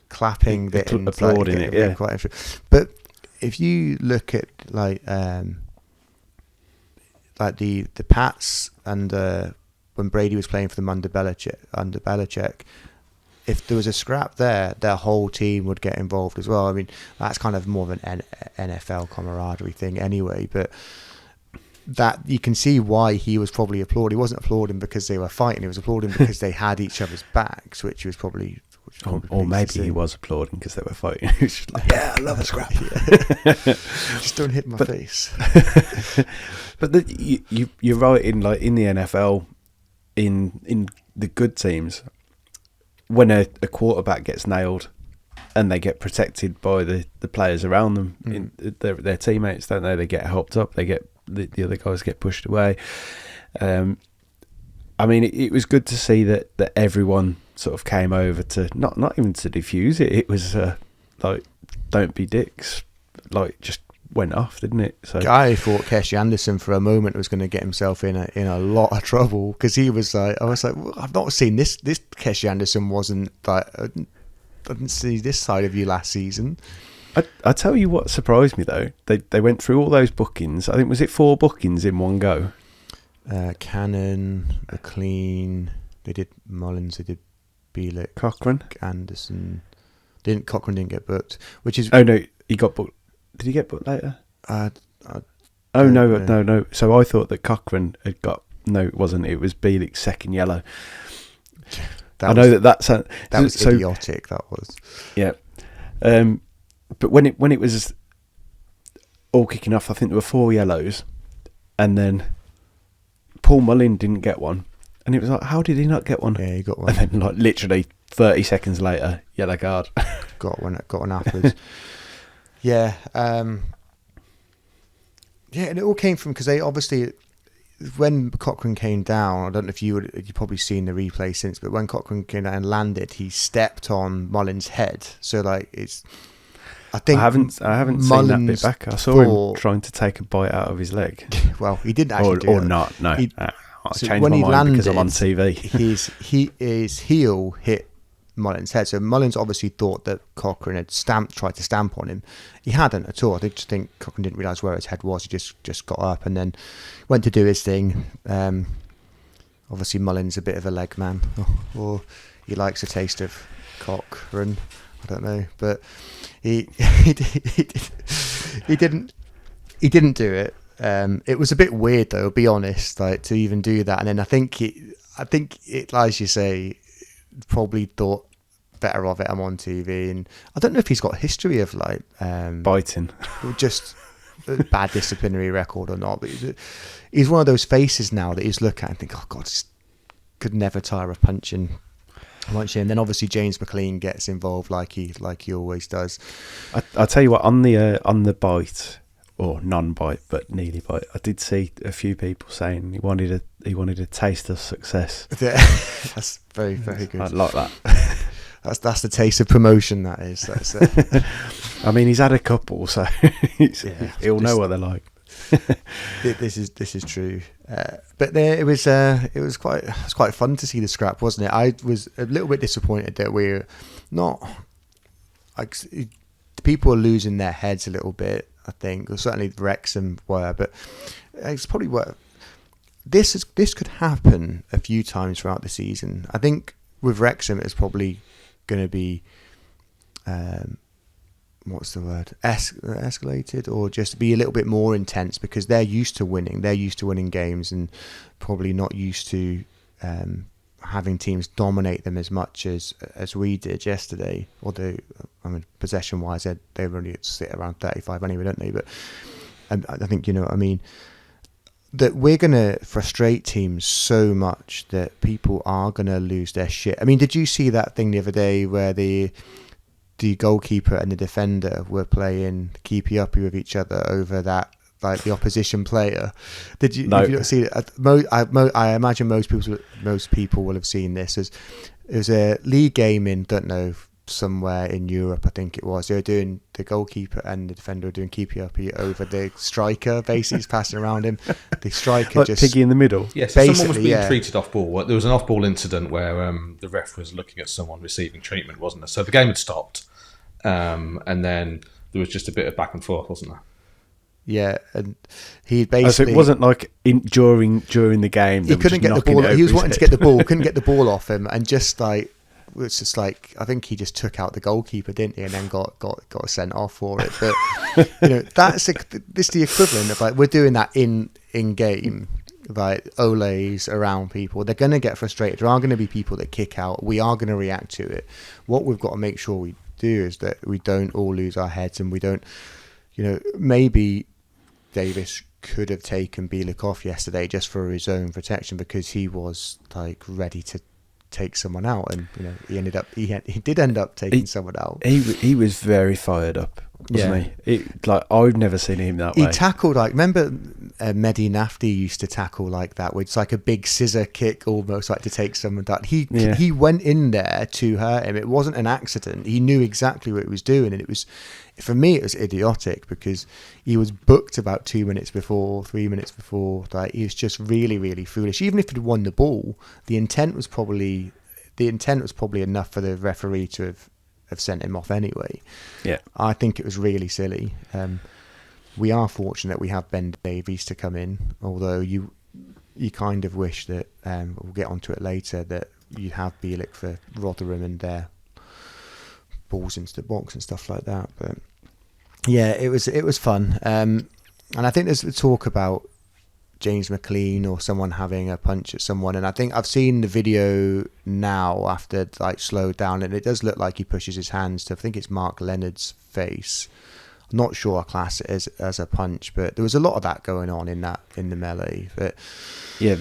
clapping, applauding it. Yeah. But if you look at the Pats and when Brady was playing for them under Belichick, if there was a scrap there, their whole team would get involved as well. I mean, that's kind of more of an NFL camaraderie thing anyway, but that you can see why he was probably applauding. He wasn't applauding because they were fighting, he was applauding because they had each other's backs, which was probably... Or maybe he was applauding because they were fighting. He was just like, yeah, I love a scrap. Just don't hit my face. But you're right, in the NFL, in the good teams, when a quarterback gets nailed and they get protected by the players around them, their teammates, don't they? They get helped up. They get the other guys get pushed away. I mean, it was good to see that everyone sort of came over to not even to defuse it. It was don't be dicks. Just went off, didn't it? So I thought Keshy Anderson for a moment was going to get himself in a lot of trouble, because he was like, I was like, well, I've not seen this Keshy Anderson wasn't like, I didn't see this side of you last season. I tell you what surprised me though. They went through all those bookings. I think, was it 4 bookings in one go? Cannon, McLean, they did Mullins, they did Bielik, Cochran, Anderson. Cochran didn't get booked, which is... Oh no, he got booked. Did he get booked later? No. So I thought that Cochran had got... No, it wasn't. It was Bielik's second yellow. That was idiotic, that was. Yeah. But when it was all kicking off, I think there were 4 yellows, and then Paul Mullin didn't get one. And it was like, how did he not get one? Yeah, he got one. And then literally 30 seconds later, yellow card. got one afterwards. Yeah. And it all came from, because they obviously, when Cochran came down, I don't know if you've probably seen the replay since, but when Cochran came down and landed, he stepped on Mullin's head. So I think I haven't seen that bit back. I saw him trying to take a bite out of his leg. Well, he didn't actually do it. Or not, no. I changed when my he mind landed, because I'm on TV. his heel hit Mullin's head. So Mullins obviously thought that Cochran had tried to stamp on him. He hadn't at all. I just think Cochran didn't realise where his head was. He just got up and then went to do his thing. Obviously Mullins a bit of a leg man, or he likes a taste of Cochran. I don't know, but he didn't do it. It was a bit weird though, I'll be honest, to even do that. And then I think it, as you say, probably thought better of it. I'm on TV, and I don't know if he's got a history of biting, or just a bad disciplinary record or not. But he's one of those faces now that you just look at and think, oh God, just could never tire of punching. And then obviously James McLean gets involved like he always does. I'll tell you what, on the bite, or non-bite but nearly bite, I did see a few people saying he wanted a taste of success. That's very, very good. I like that. That's the taste of promotion. That is. That's it. I mean, he's had a couple, so he'll know what they're like. This is true, but it was quite fun to see the scrap, wasn't it? I was a little bit disappointed that we're not, people are losing their heads a little bit, I think, or certainly Wrexham were, but it's probably what this could happen a few times throughout the season. I think with Wrexham it's probably going to be what's the word, escalated, or just be a little bit more intense, because they're used to winning. They're used to winning games, and probably not used to having teams dominate them as much as we did yesterday. Although, I mean, possession wise, they only sit around 35 anyway, don't they? But I think, you know what I mean, that we're going to frustrate teams so much that people are going to lose their shit. I mean, did you see that thing the other day where the goalkeeper and the defender were playing keepy-uppy with each other over that, like the opposition player? Did you? No. Have you not seen it? I imagine most people will have seen this. It was a league game in, don't know, somewhere in Europe, I think it was. They were doing, the goalkeeper and the defender were doing keepy-uppy over the striker. Basically, he's passing around him. The striker like just Piggy in the middle. Yes, so someone was being treated off ball. There was an off ball incident where the ref was looking at someone receiving treatment, wasn't there? So the game had stopped, and then there was just a bit of back and forth, wasn't there? Yeah, and he basically. So it wasn't like during the game. He couldn't get the ball. He was wanting to get the ball, couldn't get the ball off him, and just like. It's just like, I think he just took out the goalkeeper, didn't he, and then got sent off for it. But you know, this is the equivalent of, like, we're doing that in game, like Ole's around people. They're going to get frustrated. There are going to be people that kick out. We are going to react to it. What we've got to make sure we do is that we don't all lose our heads, and we don't, you know, maybe Davis could have taken Bielik off yesterday just for his own protection, because he was like ready to take someone out, and you know, he did end up taking someone out. He was very fired up, wasn't he? Like, I've never seen him that way. He tackled, like, remember Mehdi Nafti used to tackle like that, where it's like a big scissor kick almost, like to take someone down. He went in there to hurt him. It wasn't an accident. He knew exactly what he was doing, and it was, for me, it was idiotic, because he was booked about 2 minutes before, 3 minutes before. Like, he was just really, really foolish. Even if he'd won the ball, the intent was probably enough for the referee to have sent him off anyway. Yeah, I think it was really silly. We are fortunate we have Ben Davies to come in, although you kind of wish that, we'll get onto it later, that you have Bielik for Rotherham and their balls into the box and stuff like that. But yeah, it was fun, and I think there's talk about James McLean or someone having a punch at someone, and I think I've seen the video now after, like, slowed down, and it does look like he pushes his hands to, I think it's Mark Leonard's face. I'm not sure I class it as a punch, but there was a lot of that going on in the melee. But yeah,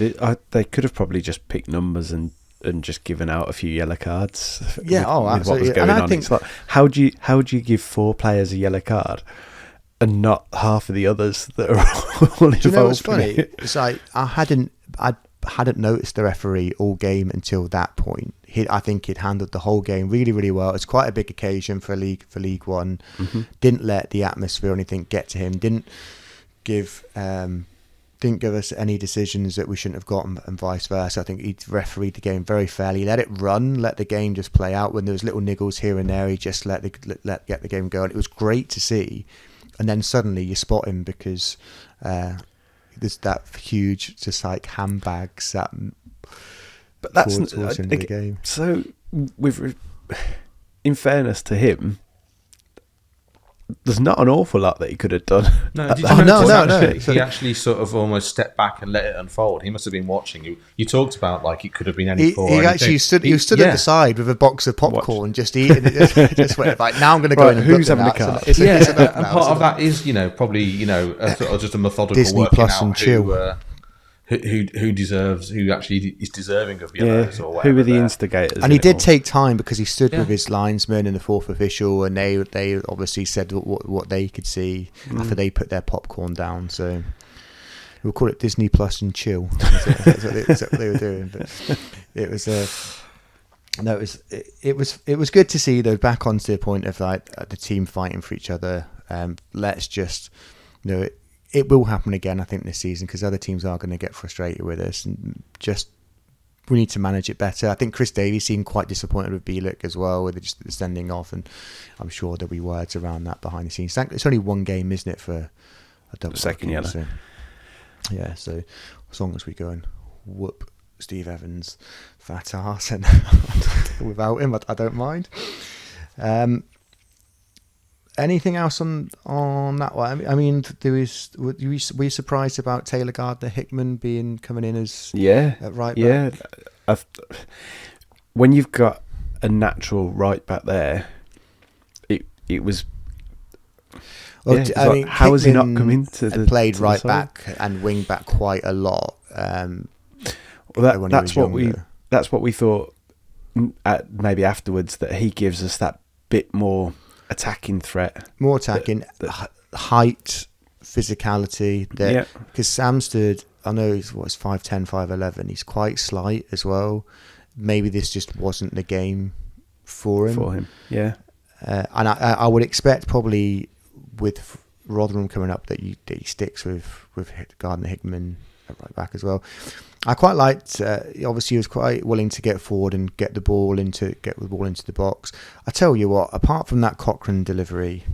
they could have probably just picked numbers and just given out a few yellow cards. Yeah, with absolutely. what was going on. Think, it's like, how do you give 4 players a yellow card and not half of the others that are all involved? Do you know what's funny? It's like, I hadn't noticed the referee all game until that point. I think he'd handled the whole game really, really well. It's quite a big occasion for League One. Mm-hmm. Didn't let the atmosphere or anything get to him. Didn't give us any decisions that we shouldn't have gotten, and vice versa. I think he refereed the game very fairly. Let it run, let the game just play out. When there was little niggles here and there, he just let get the game going. It was great to see. And then suddenly you spot him, because there's that huge, just like handbags that. But that's towards the game. So, in fairness to him, there's not an awful lot that he could have done. No, He actually sort of almost stepped back and let it unfold. He must have been watching. You talked about, like, it could have been any four. He actually stood at the side with a box of popcorn, just eating it. Just went, like, now I'm going to go in and who's having a card? And part of that is, probably, just a methodical Disney working Plus out and chill. who actually is deserving of yellows or whatever. Who were the instigators? And he did take time, because he stood with his linesman and the fourth official, and they obviously said what they could see after they put their popcorn down. So we'll call it Disney Plus and chill. That's what they were doing. But it was it was good to see, though, back onto the point of, like, the team fighting for each other. Let's just, it will happen again, I think, this season, because other teams are going to get frustrated with us, and just we need to manage it better. I think Chris Davies seemed quite disappointed with Bielik as well, with just the sending off, and I'm sure there'll be words around that behind the scenes. It's only one game, isn't it, for a double second yellow? So, yeah, so as long as we go and whoop Steve Evans' fat ass, and without him, I don't mind. Anything else on that one? I mean, were you surprised about Taylor Gardner-Hickman coming in as at right back? Yeah. When you've got a natural right back there, it was. Well, yeah, I mean, how has he not come into the played to right the back and wing back quite a lot? Well, that's what we thought. Maybe afterwards, that he gives us that bit more attacking threat, more attacking, height, physicality. Because Samstead, I know he's 5'10", 5'11". He's quite slight as well. Maybe this just wasn't the game for him. Yeah. And I would expect probably with Rotherham coming up that he sticks with Gardner-Hickman at right back as well. I quite liked. Obviously, he was quite willing to get forward and get the ball into the box. I tell you what, apart from that Cochrane delivery,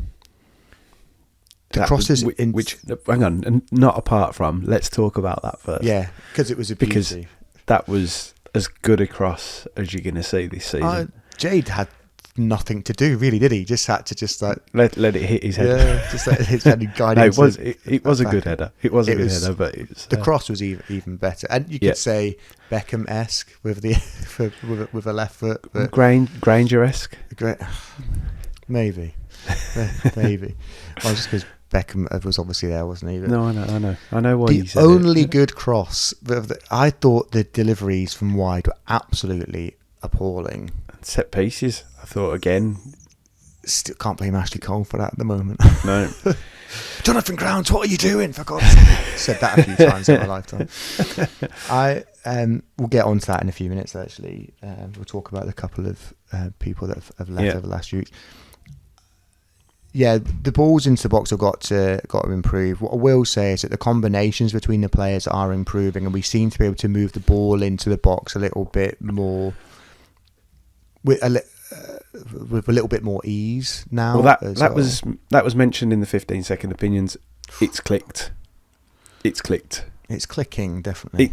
the crosses hang on, and not apart from. Let's talk about that first. Yeah, because it was a beauty. Because that was as good a cross as you're going to see this season. Jade had nothing to do, really, did he? Just had to let it hit his head. Yeah, just let his head guide. No, it was a good header. It was a good header, but the cross was even better, and you could say Beckham-esque with a left foot. But Granger-esque. Maybe. Well, just because Beckham was obviously there, wasn't he? But no, I know why. The only good cross. I thought the deliveries from wide were absolutely appalling. Set pieces, I thought again. Still can't blame Ashley Cole for that at the moment. No. Jonathan Grounds, what are you doing? For God's sake. Said that a few times in my lifetime. We'll get on to that in a few minutes, actually. We'll talk about a couple of people that have left over the last few weeks. Yeah, the balls into the box have got to improve. What I will say is that the combinations between the players are improving, and we seem to be able to move the ball into the box a little bit more with a little bit more ease now. Well, that was mentioned in the 15-second opinions. It's clicked. It's clicking, definitely.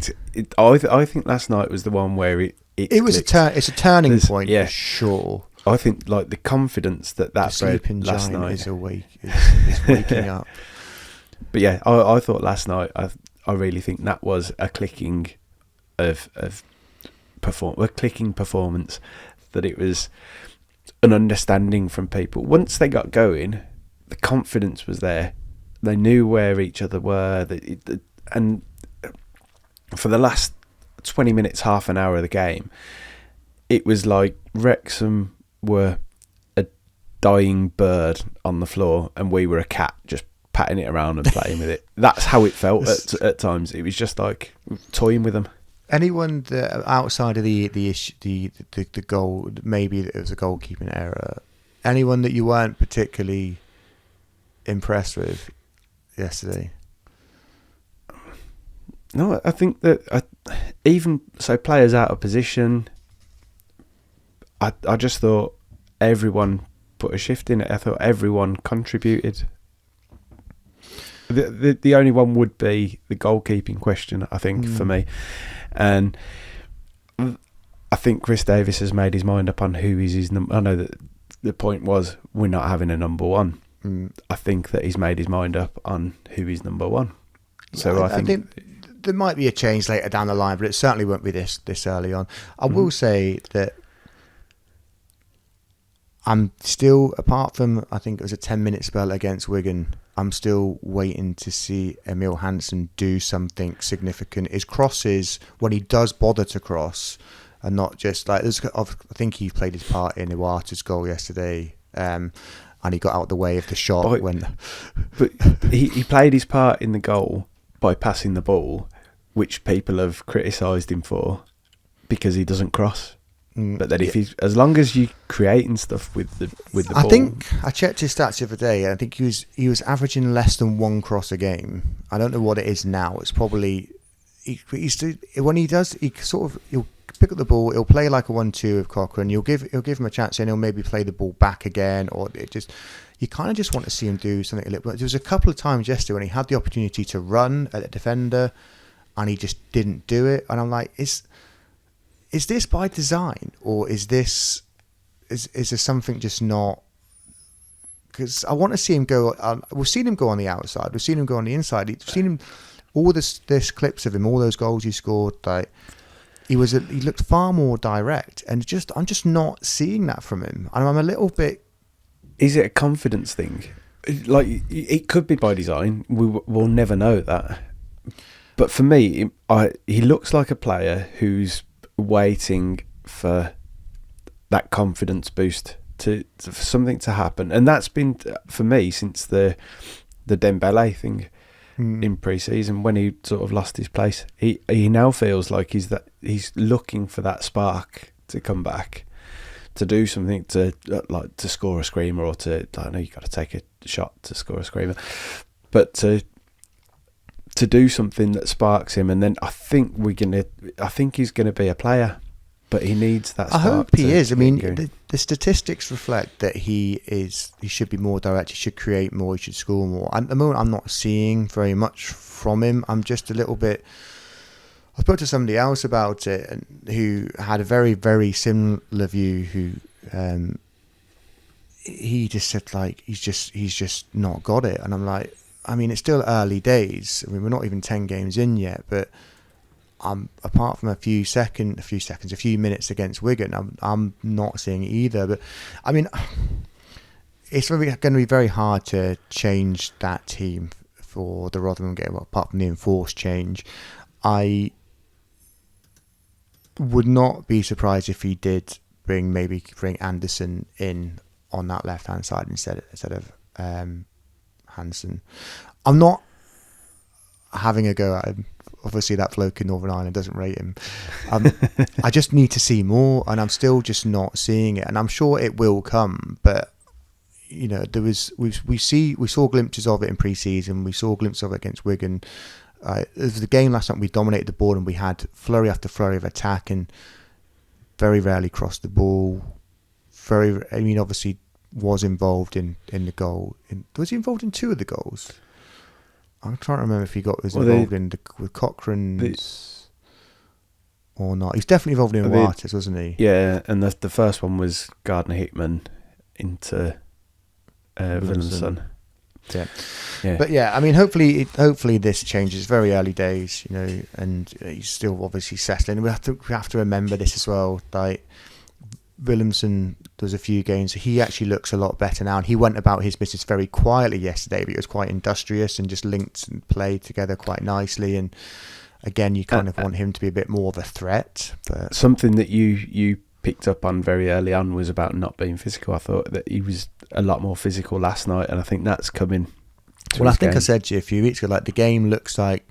I think last night was the one where it was it's a turning point for sure. I think like the confidence that sleeping last night is waking up. But yeah, I thought last night I really think that was a clicking of clicking performance. That it was an understanding from people. Once they got going, the confidence was there. They knew where each other were. And for the last 20 minutes, half an hour of the game, it was like Wrexham were a dying bird on the floor and we were a cat just patting it around and playing with it. That's how it felt at times. It was just like toying with them. Anyone that outside of the goal, maybe it was a goalkeeping error. Anyone that you weren't particularly impressed with yesterday? No, I think that even so, players out of position. I just thought everyone put a shift in it. I thought everyone contributed. The only one would be the goalkeeping question, I think, for me. And I think Chris Davis has made his mind up on who is his number. I know that the point was we're not having a number one. I think that he's made his mind up on who is number one. So I think there might be a change later down the line, but it certainly won't be this early on. I will say that I'm still, apart from, I think it was a 10-minute spell against Wigan, I'm still waiting to see Emil Hansen do something significant. His crosses, when he does bother to cross, are not just like, I think he played his part in Iwata's goal yesterday, and he got out of the way of the shot. But he played his part in the goal by passing the ball, which people have criticised him for, because he doesn't cross. But then as long as you creating stuff with the ball. I think I checked his stats the other day, and I think he was averaging less than one cross a game. I don't know what it is now. It's probably when he does, he'll pick up the ball, he'll play like a 1-2 with Cochrane. He'll give him a chance, and he'll maybe play the ball back again, or you kind of just want to see him do something a little bit. There was a couple of times yesterday when he had the opportunity to run at a defender, and he just didn't do it. And I'm like, Is this by design, or is there something just not because I want to see him go. We've seen him go on the outside. We've seen him go on the inside. We've seen him. All this clips of him, all those goals he scored. Like he looked far more direct, and I'm just not seeing that from him. And I'm a little bit. Is it a confidence thing? Like it could be by design. We'll never know that. But for me, he looks like a player who's waiting for that confidence boost for something to happen, and that's been for me since the Dembele thing. In pre-season, when he sort of lost his place, he now feels like he's looking for that spark to come back, to do something, to score a screamer, or to, I know you got to take a shot to score a screamer, but to do something that sparks him. And then I think he's gonna be a player, but he needs that spark. I hope he is. I mean, the statistics reflect that he should be more direct, he should create more, he should score more. At the moment, I'm not seeing very much from him. I'm just a little bit. I spoke to somebody else about it, and who had a very, very similar view. Who he just said like he's just not got it, and I'm like, I mean, it's still early days. I mean, we're not even 10 games in yet, but. Apart from a few minutes against Wigan, I'm not seeing it either. But I mean, it's going to be very hard to change that team for the Rotherham game. Apart from the enforced change, I would not be surprised if he did bring Anderson in on that left hand side instead of Hansen. I'm not having a go at him. Obviously, that bloke in Northern Ireland doesn't rate him. I just need to see more, and I'm still just not seeing it. And I'm sure it will come, but you know, we saw glimpses of it in pre-season. We saw glimpses of it against Wigan. It was the game last night. We dominated the ball, and we had flurry after flurry of attack, and very rarely crossed the ball. Obviously, was involved in the goal. Was he involved in 2 of the goals? I'm trying to remember if he was involved with Cochrane's or not. He's definitely involved in Waters, wasn't he? Yeah, and the first one was Gardner Hickman into Williamson. Yeah. But yeah, I mean, hopefully this changes. It's very early days, you know, and he's still obviously settling. We have to remember this as well. Like Williamson does a few games, he actually looks a lot better now, and he went about his business very quietly yesterday, but it was quite industrious and just linked and played together quite nicely. And again, you kind of want him to be a bit more of a threat. But something that you picked up on very early on was about not being physical. I thought that he was a lot more physical last night, and I think that's coming to well, I his think game. I said to you a few weeks ago, like the game looks like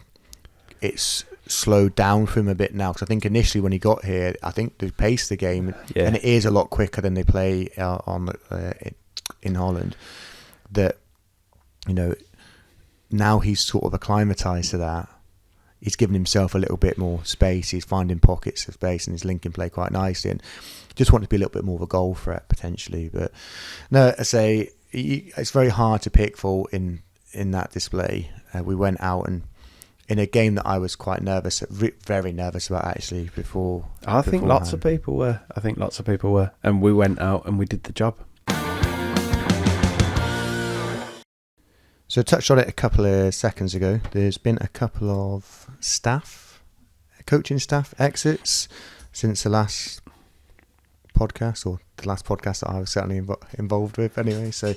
it's slowed down for him a bit now, because I think initially when he got here, I think the pace of the game, and it is a lot quicker than they play in Holland, that, you know, now he's sort of acclimatized to that. He's given himself a little bit more space, he's finding pockets of space, and he's linking play quite nicely, and just wanted to be a little bit more of a goal threat potentially. But no, I say it's very hard to pick fault in that display. We went out and in a game that I was quite very nervous about actually before. I think lots of people were. And we went out and we did the job. So I touched on it a couple of seconds ago. There's been a couple of coaching staff exits since the last podcast, or the last podcast that I was certainly involved with anyway. So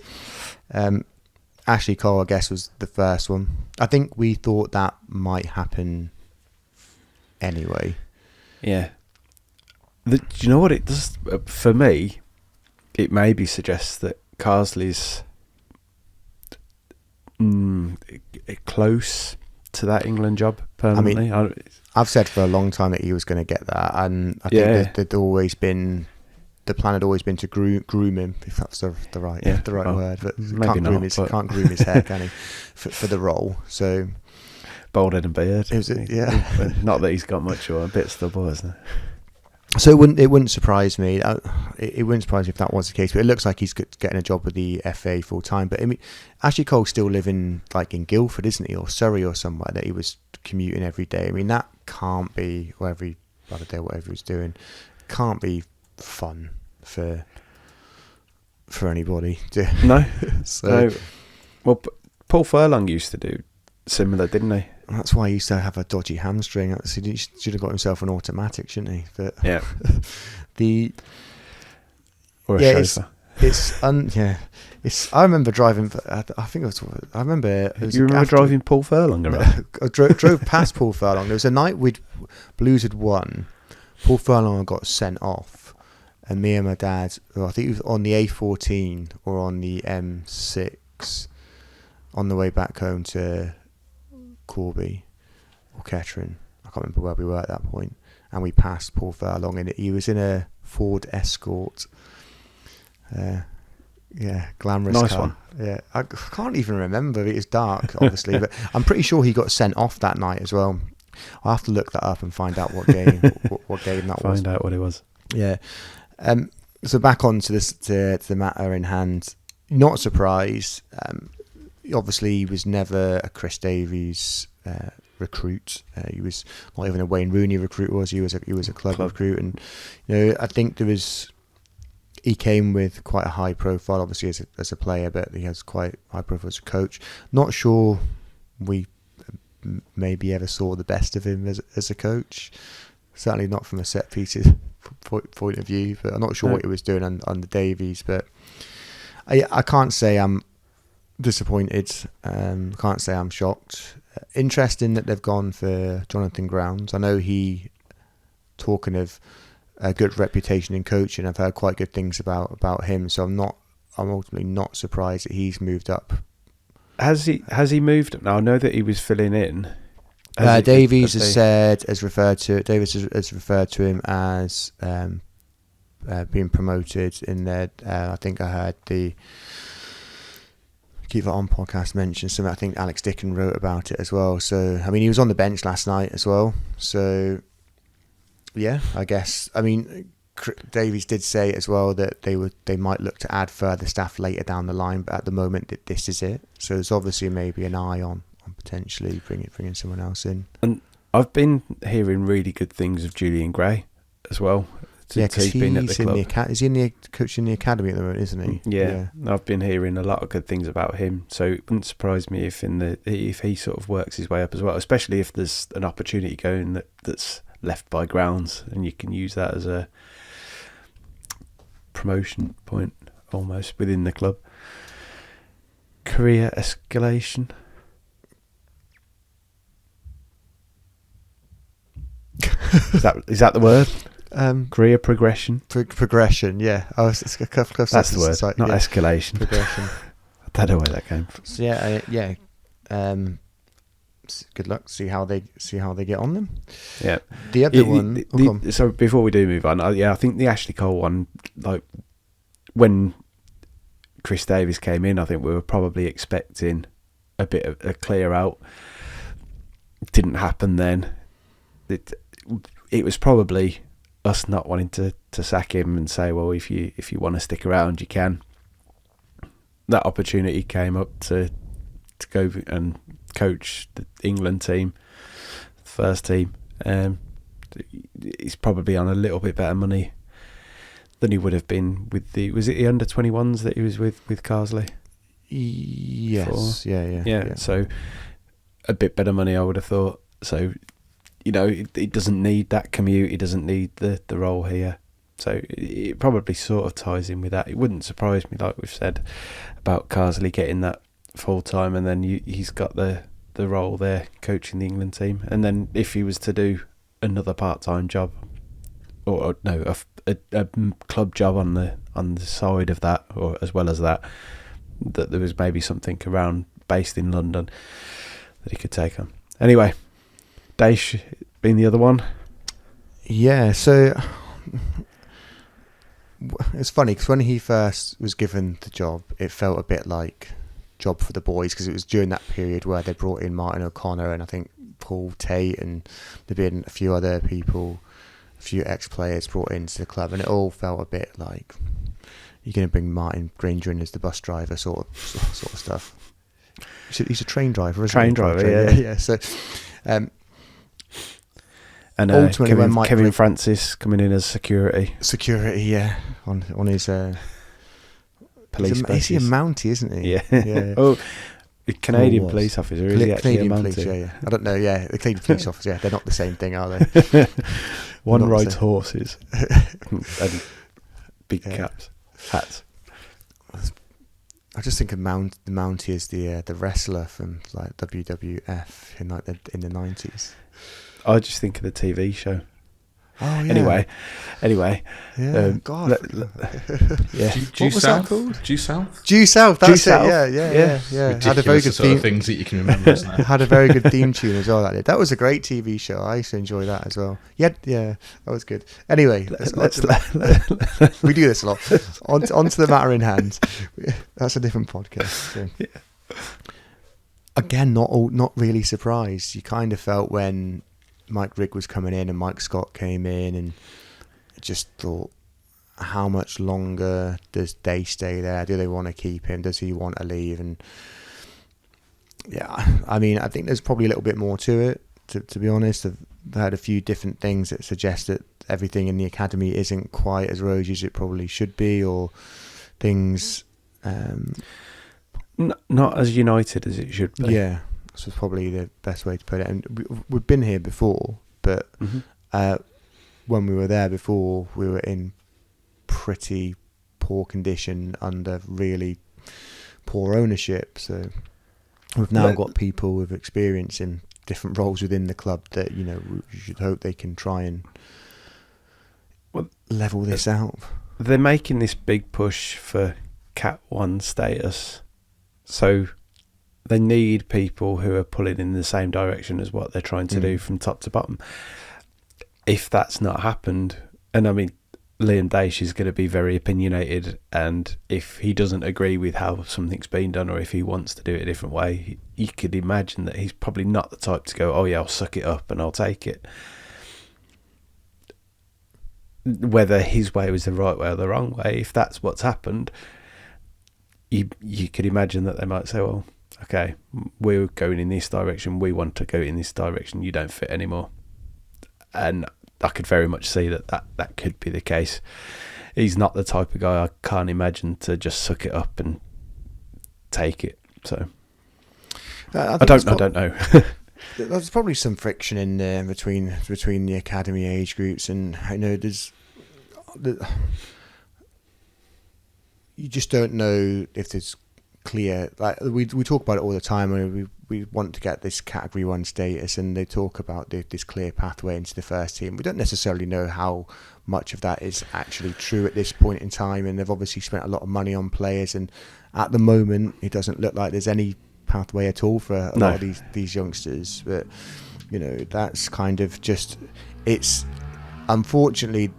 Ashley Cole, I guess, was the first one. I think we thought that might happen anyway. Yeah. Do you know what it does? For me, it maybe suggests that Carsley's close to that England job permanently. I mean, I've said for a long time that he was going to get that, and I think there'd always been... The plan had always been to groom him, if that's the right word. But can't groom his hair, can he? For the role. So bald head and beard. Yeah. Not that he's got much, or a bit stubble, isn't it? So it wouldn't surprise me. It wouldn't surprise me if that was the case. But it looks like he's getting a job with the FA full time. But I mean, Ashley Cole's still living like in Guildford, isn't he, or Surrey or somewhere that he was commuting every day. I mean, that can't be, or every other day, whatever he's doing, can't be fun for for anybody. No. So No. Well, Paul Furlong used to do similar, didn't he? that's why he used to have a dodgy hamstring. He should have got himself an automatic, shouldn't he? But Yeah. Or a yeah, chauffeur. It's. I remember driving. I think it was. I remember. It was You remember driving Paul Furlong around? I drove past Paul Furlong. There was a night Blues had won. Paul Furlong got sent off, and me and my dad. I think it was on the A14 or on the M6, on the way back home to Corby or Kettering. I can't remember where we were at that point. And we passed Paul Furlong, and he was in a Ford Escort. Glamorous Nice car. one. Yeah, I can't even remember. It was dark, obviously, but I'm pretty sure he got sent off that night as well. I'll have to look that up and find out what game what game that was. Find out what it was. Yeah. So back on to this to the matter in hand. Not surprised. Obviously, he was never a Chris Davies recruit. He was not even a Wayne Rooney recruit. He was a club recruit, and I think he came with quite a high profile, obviously as a player, but he has quite high profile as a coach. Not sure we maybe ever saw the best of him as a coach. Certainly not from a set pieces point of view, but I'm not sure what he was doing under Davies. But I can't say I'm disappointed. Can't say I'm shocked. Interesting that they've gone for Jonathan Grounds. I know talking of a good reputation in coaching, I've heard quite good things about him. So I'm ultimately not surprised that he's moved up. Has he moved up now? I know that he was filling in. Davies has referred to him as being promoted in there. I think I heard the Keep It On podcast mention something. I think Alex Dickin wrote about it as well. So I mean, he was on the bench last night as well. So yeah, I guess. I mean, Davies did say as well that they might look to add further staff later down the line, but at the moment this is it. So there's obviously maybe an eye on potentially bringing someone else in. And I've been hearing really good things of Julian Gray as well. Because he's been at the club. Is he coaching the academy at the moment, isn't he? Yeah, I've been hearing a lot of good things about him. So it wouldn't surprise me if he sort of works his way up as well, especially if there's an opportunity going that's left by Grounds, and you can use that as a promotion point almost within the club. Career escalation. Is that the word? Career progression. Progression, yeah. That's the word, not escalation. Progression. I don't know where that came from. So yeah. Good luck. See how they get on them. Yeah. The other one. So before we do move on, I think the Ashley Cole one, like when Chris Davies came in, I think we were probably expecting a bit of a clear out. Didn't happen then. It was probably us not wanting to sack him and say, well, if you want to stick around, you can. That opportunity came up to go and coach the England team, the first team. He's probably on a little bit better money than he would have been with was it the under 21s that he was with Carsley? Yes. Yeah. So a bit better money, I would have thought. So he doesn't need that commute. He doesn't need the role here. So it probably sort of ties in with that. It wouldn't surprise me, like we've said, about Carsley getting that full time, and then he's got the role there coaching the England team. And then if he was to do another part-time job, or no, a club job on the side of that, or as well as that there was maybe something around based in London that he could take on. Anyway, Daesh being the other one. Yeah, so it's funny because when he first was given the job, it felt a bit like job for the boys, because it was during that period where they brought in Martin O'Connor and I think Paul Tate, and there'd been a few other people, a few ex-players brought into the club, and it all felt a bit like you're going to bring Martin Granger in as the bus driver sort of stuff. He's a train driver, isn't he? Yeah. So, and ultimately, when Kevin Francis coming in as security, yeah, on his police Is he a badges. Mountie, isn't he? Yeah. Yeah. Oh, a Canadian was. police officer. Is he actually a Canadian Mountie? police, yeah. I don't know, yeah. The Canadian police officer, yeah. They're not the same thing, are they? One Not the rides same. horses and big caps, hats. I just think of the Mountie as the wrestler from like WWF in in the 90s. I just think of the TV show. Oh yeah. Anyway. Yeah. God. Yeah. Due What was South? that called? Due South? Due South. That's Due South. it. Yeah. Had a very Ridiculous good sort of theme. things that you can remember, isn't it? Had a very good theme tune as well. That did. That was a great TV show. I used to enjoy that as well. Yeah, that was good. Anyway, we do this a lot. On to the matter in hand. That's a different podcast. So. Yeah. Again, not really surprised. You kind of felt when Mike Rigg was coming in and Mike Scott came in, and just thought, how much longer does they stay there? Do they want to keep him? Does he want to leave? And yeah, I mean, I think there's probably a little bit more to it, to be honest. I've heard a few different things that suggest that everything in the academy isn't quite as rosy as it probably should be, or things... not as united as it should be. Yeah, this was probably the best way to put it. And we've been here before, but when we were there before, we were in pretty poor condition under really poor ownership. So we've now got people with experience in different roles within the club that, you know, we should hope they can try and level this out. They're making this big push for Cat 1 status. So they need people who are pulling in the same direction as what they're trying to do from top to bottom. If that's not happened, and I mean, Liam Daish is going to be very opinionated, and if he doesn't agree with how something's been done, or if he wants to do it a different way, you could imagine that he's probably not the type to go, oh yeah, I'll suck it up and I'll take it. Whether his way was the right way or the wrong way, if that's what's happened, you could imagine that they might say, well, okay, we're going in this direction, we want to go in this direction, you don't fit anymore. And I could very much see that could be the case. He's not the type of guy I can't imagine to just suck it up and take it. So I don't know. There's probably some friction in there between the academy age groups, and I know you just don't know if there's clear. Like we talk about it all the time, and we want to get this Category 1 status, and they talk about this clear pathway into the first team. We don't necessarily know how much of that is actually true at this point in time, and they've obviously spent a lot of money on players, and at the moment it doesn't look like there's any pathway at all for a lot of these youngsters. But you know, that's kind of just, it's unfortunately.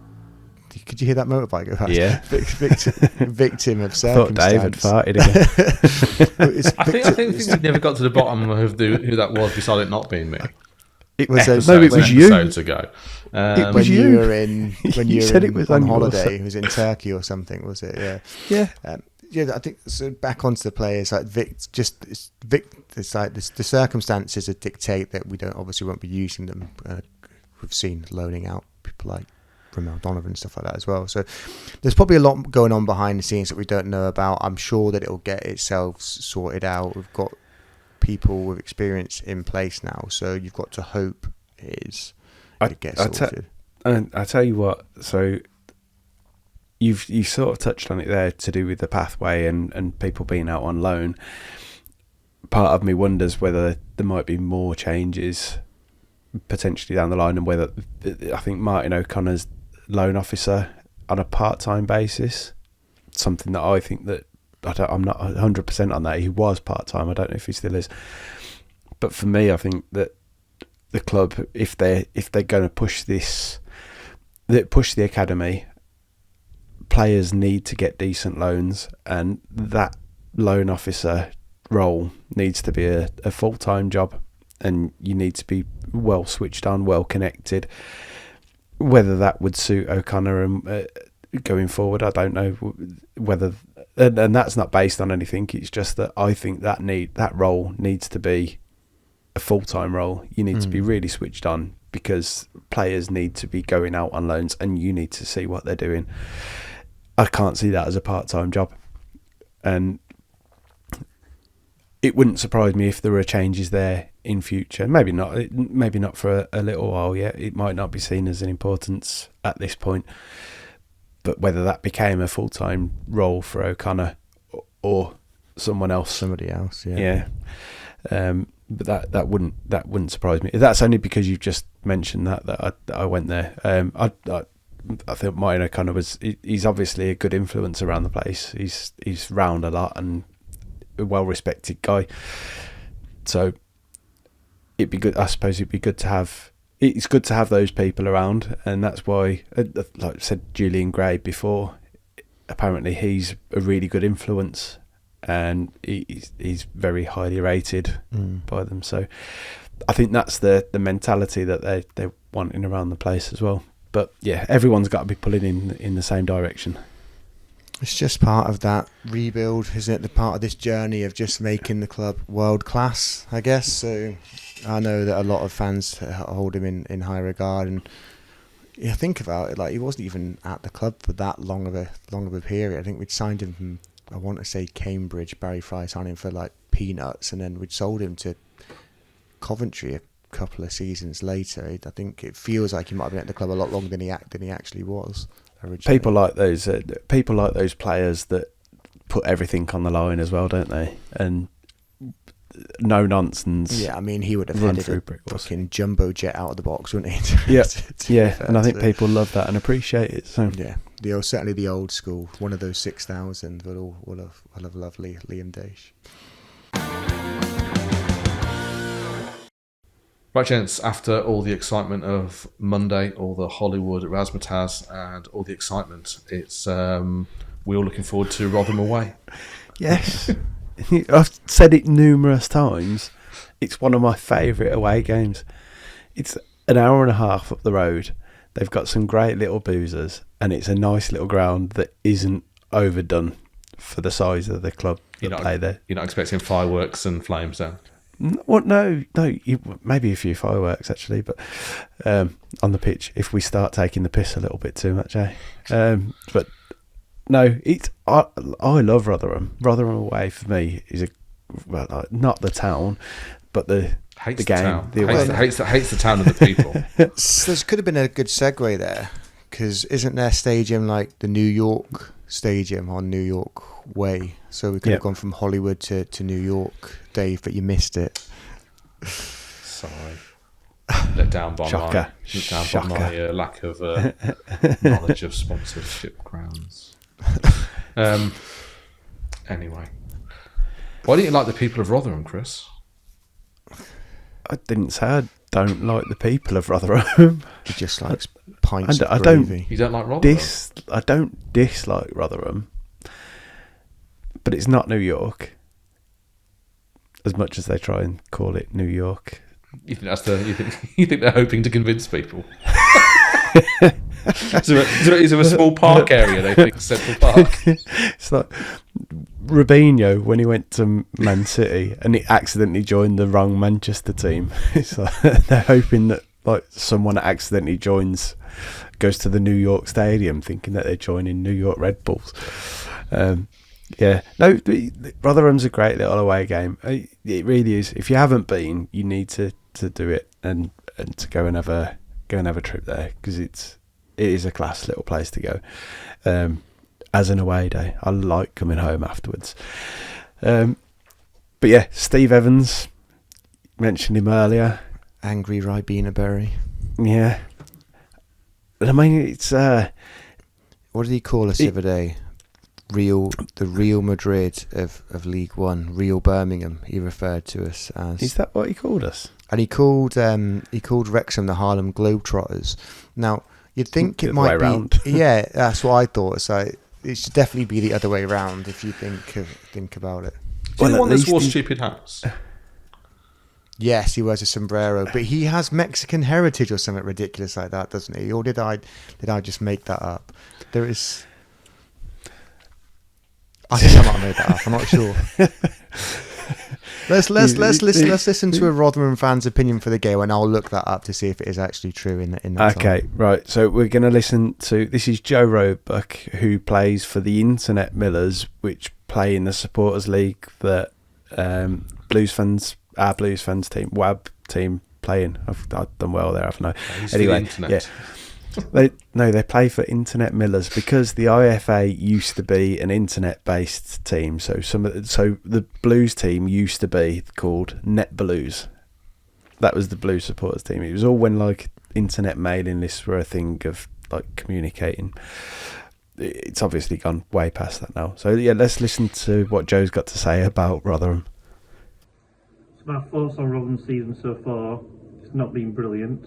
Could you hear that motorbike go past? Yeah. Victim of circumstance. I thought Dave had farted again. I think we never got to the bottom of who that was, beside it not being me. It was episodes ago. It was you. When you said were it was on on holiday. It was in Turkey or something, was it? Yeah. Yeah. I think so. Back onto the players, like it's like the circumstances that dictate that we won't be using them. We've seen loaning out people like Ramel Donovan and stuff like that as well. So there's probably a lot going on behind the scenes that we don't know about. I'm sure that it'll get itself sorted out. We've got people with experience in place now, so you've got to hope it gets sorted. And I tell you what, so you sort of touched on it there, to do with the pathway and people being out on loan. Part of me wonders whether there might be more changes potentially down the line, and whether, I think Martin O'Connor's loan officer on a part-time basis, something that I think that I'm not 100% on that. He was part-time. I don't know if he still is. But for me, I think that the club, if they're going to push the academy, players need to get decent loans, and that loan officer role needs to be a full-time job, and you need to be well switched on, well connected. Whether that would suit O'Connor and going forward, I don't know. Whether, and that's not based on anything. It's just that I think that role needs to be a full-time role. You need to be really switched on, because players need to be going out on loans, and you need to see what they're doing. I can't see that as a part-time job. and it wouldn't surprise me if there were changes there in future. Maybe not for a little while yet. It might not be seen as an importance at this point, but whether that became a full-time role for O'Connor or somebody else, yeah. But that wouldn't surprise me. That's only because you've just mentioned that I went there. I think Martin O'Connor he's obviously a good influence around the place. He's round a lot and a well-respected guy. So it'd be good. I suppose it'd be good to have. It's good to have those people around, and that's why, like I said, Julian Gray before. Apparently, he's a really good influence, and he's very highly rated by them. So I think that's the mentality that they're wanting around the place as well. But yeah, everyone's got to be pulling in the same direction. It's just part of that rebuild, isn't it? The part of this journey of just making the club world class, I guess. So I know that a lot of fans hold him in high regard, and you think about it, like he wasn't even at the club for that long of a period. I think we'd signed him from, I want to say, Cambridge. Barry Fry signed him for like peanuts, and then we'd sold him to Coventry a couple of seasons later. I think it feels like he might have been at the club a lot longer than he actually was originally. People like those players that put everything on the line as well, don't they? And no nonsense. Yeah, I mean, he would have headed a fucking jumbo jet out of the box, wouldn't he? Yeah, and I think people love that and appreciate it. So yeah, certainly the old school, one of those 6,000 will have lovely Liam Daish. Right, gents, after all the excitement of Monday, all the Hollywood razzmatazz and all the excitement, it's we're all looking forward to Rotherham away. Yes. I've said it numerous times. It's one of my favourite away games. It's an hour and a half up the road. They've got some great little boozers, and it's a nice little ground that isn't overdone for the size of the club that play there. You're not expecting fireworks and flames then? Well, no. Maybe a few fireworks actually, but on the pitch, if we start taking the piss a little bit too much, but no, I love Rotherham. Rotherham away for me is not the town, but the game. Hates the town and the people. This could have been a good segue there, because isn't their stadium like the New York Stadium on New York Way? So we could have gone from Hollywood to New York, Dave, but you missed it. Sorry. Let down by my lack of knowledge of sponsorship grounds. Anyway, why don't you like the people of Rotherham, Chris? I didn't say I don't like the people of Rotherham. He just likes pints of gravy. You don't like Rotherham? I don't dislike Rotherham, but it's not New York. As much as they try and call it New York. You think they're hoping to convince people? Is there a small park area they think Central Park? It's like Robinho when he went to Man City and he accidentally joined the wrong Manchester team. It's like they're hoping that like someone accidentally goes to the New York Stadium thinking that they're joining New York Red Bulls. Rotherham's a great little away game. It really is. If you haven't been, you need to do it and to go and have a trip there, because it is a class little place to go. As an away day, I like coming home afterwards. But yeah, Steve Evans, mentioned him earlier. Angry Ribena Berry. Yeah. I mean, it's what did he call us the other day? The Real Madrid of League One, Real Birmingham. He referred to us as. Is that what he called us? And he called Wrexham the Harlem Globetrotters. Now you'd think it might be round. Yeah, that's what I thought. So it should definitely be the other way around if you think about it. Do you want this wore stupid hats? Yes, he wears a sombrero, but he has Mexican heritage or something ridiculous like that, doesn't he? Or did I just make that up? There is. I think I might have made that up. I'm not sure. Let's listen to a Rotherham fan's opinion for the game, and I'll look that up to see if it is actually true in that. Okay, song. Right. So we're going to listen to this is Joe Roebuck, who plays for the Internet Millers, which play in the Supporters League that our Blues fans team, WAB team, playing. I've done well there, haven't I? Anyway, yeah. They play for Internet Millers because the IFA used to be an internet-based team. So the Blues team used to be called Net Blues. That was the Blues supporters team. It was all when like internet mailing lists were a thing of like communicating. It's obviously gone way past that now. So yeah, let's listen to what Joe's got to say about Rotherham. So our thoughts on Rotherham's season so far, it's not been brilliant.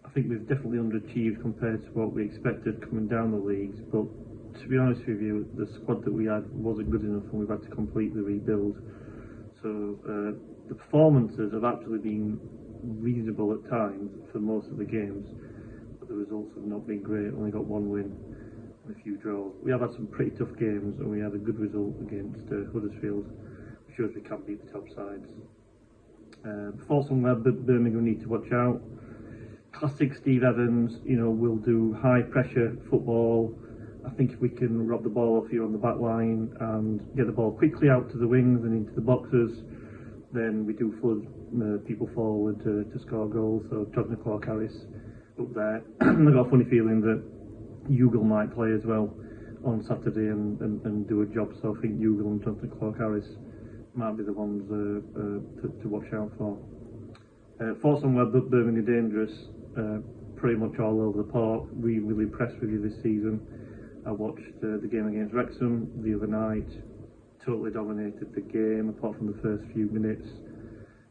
I think we've definitely underachieved compared to what we expected coming down the leagues, but to be honest with you, the squad that we had wasn't good enough and we've had to complete the rebuild. So the performances have actually been reasonable at times for most of the games, but the results have not been great. Only got one win and a few draws. We have had some pretty tough games and we had a good result against Huddersfield, which shows we can beat the top sides. Thoughts on where Birmingham need to watch out. Classic Steve Evans, will do high pressure football. I think if we can rob the ball off you on the back line and get the ball quickly out to the wings and into the boxes, then we do flood people forward to score goals. So Jonathan Clark-Harris up there. I've got a funny feeling that Ugle might play as well on Saturday and do a job. So I think Ugle and Jonathan Clark-Harris might be the ones to watch out for. Thoughts on where Birmingham are dangerous. Pretty much all over the park. Really impressed with you this season. I watched the game against Wrexham the other night. Totally dominated the game apart from the first few minutes.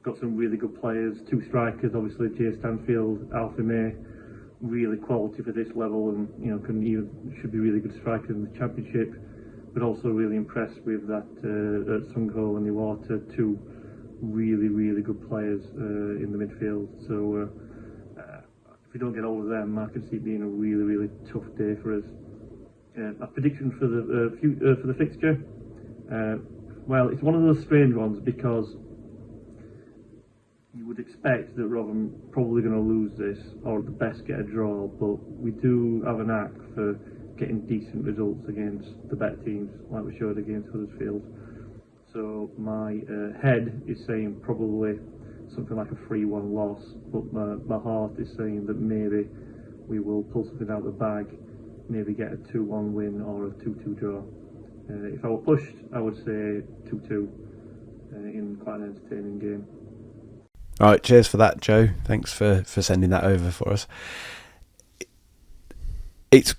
Got some really good players, 2 strikers, obviously Jay Stanfield, Alfie May, really quality for this level, and should be really good strikers in the Championship. But also really impressed with that Sungho and Iwata, 2 really good players in the midfield. So if we don't get hold of them, I can see it being a really tough day for us. A prediction for the fixture. Well, it's one of those strange ones because you would expect that Rotherham probably going to lose this, or at the best get a draw. But we do have a knack for getting decent results against the better teams, like we showed against Huddersfield. So my head is saying probably something like a 3-1 loss, but my heart is saying that maybe we will pull something out of the bag, maybe get a 2-1 win or a 2-2 draw. If I were pushed, I would say 2-2 in quite an entertaining game. All right, cheers for that, Joe. Thanks for sending that over for us. It's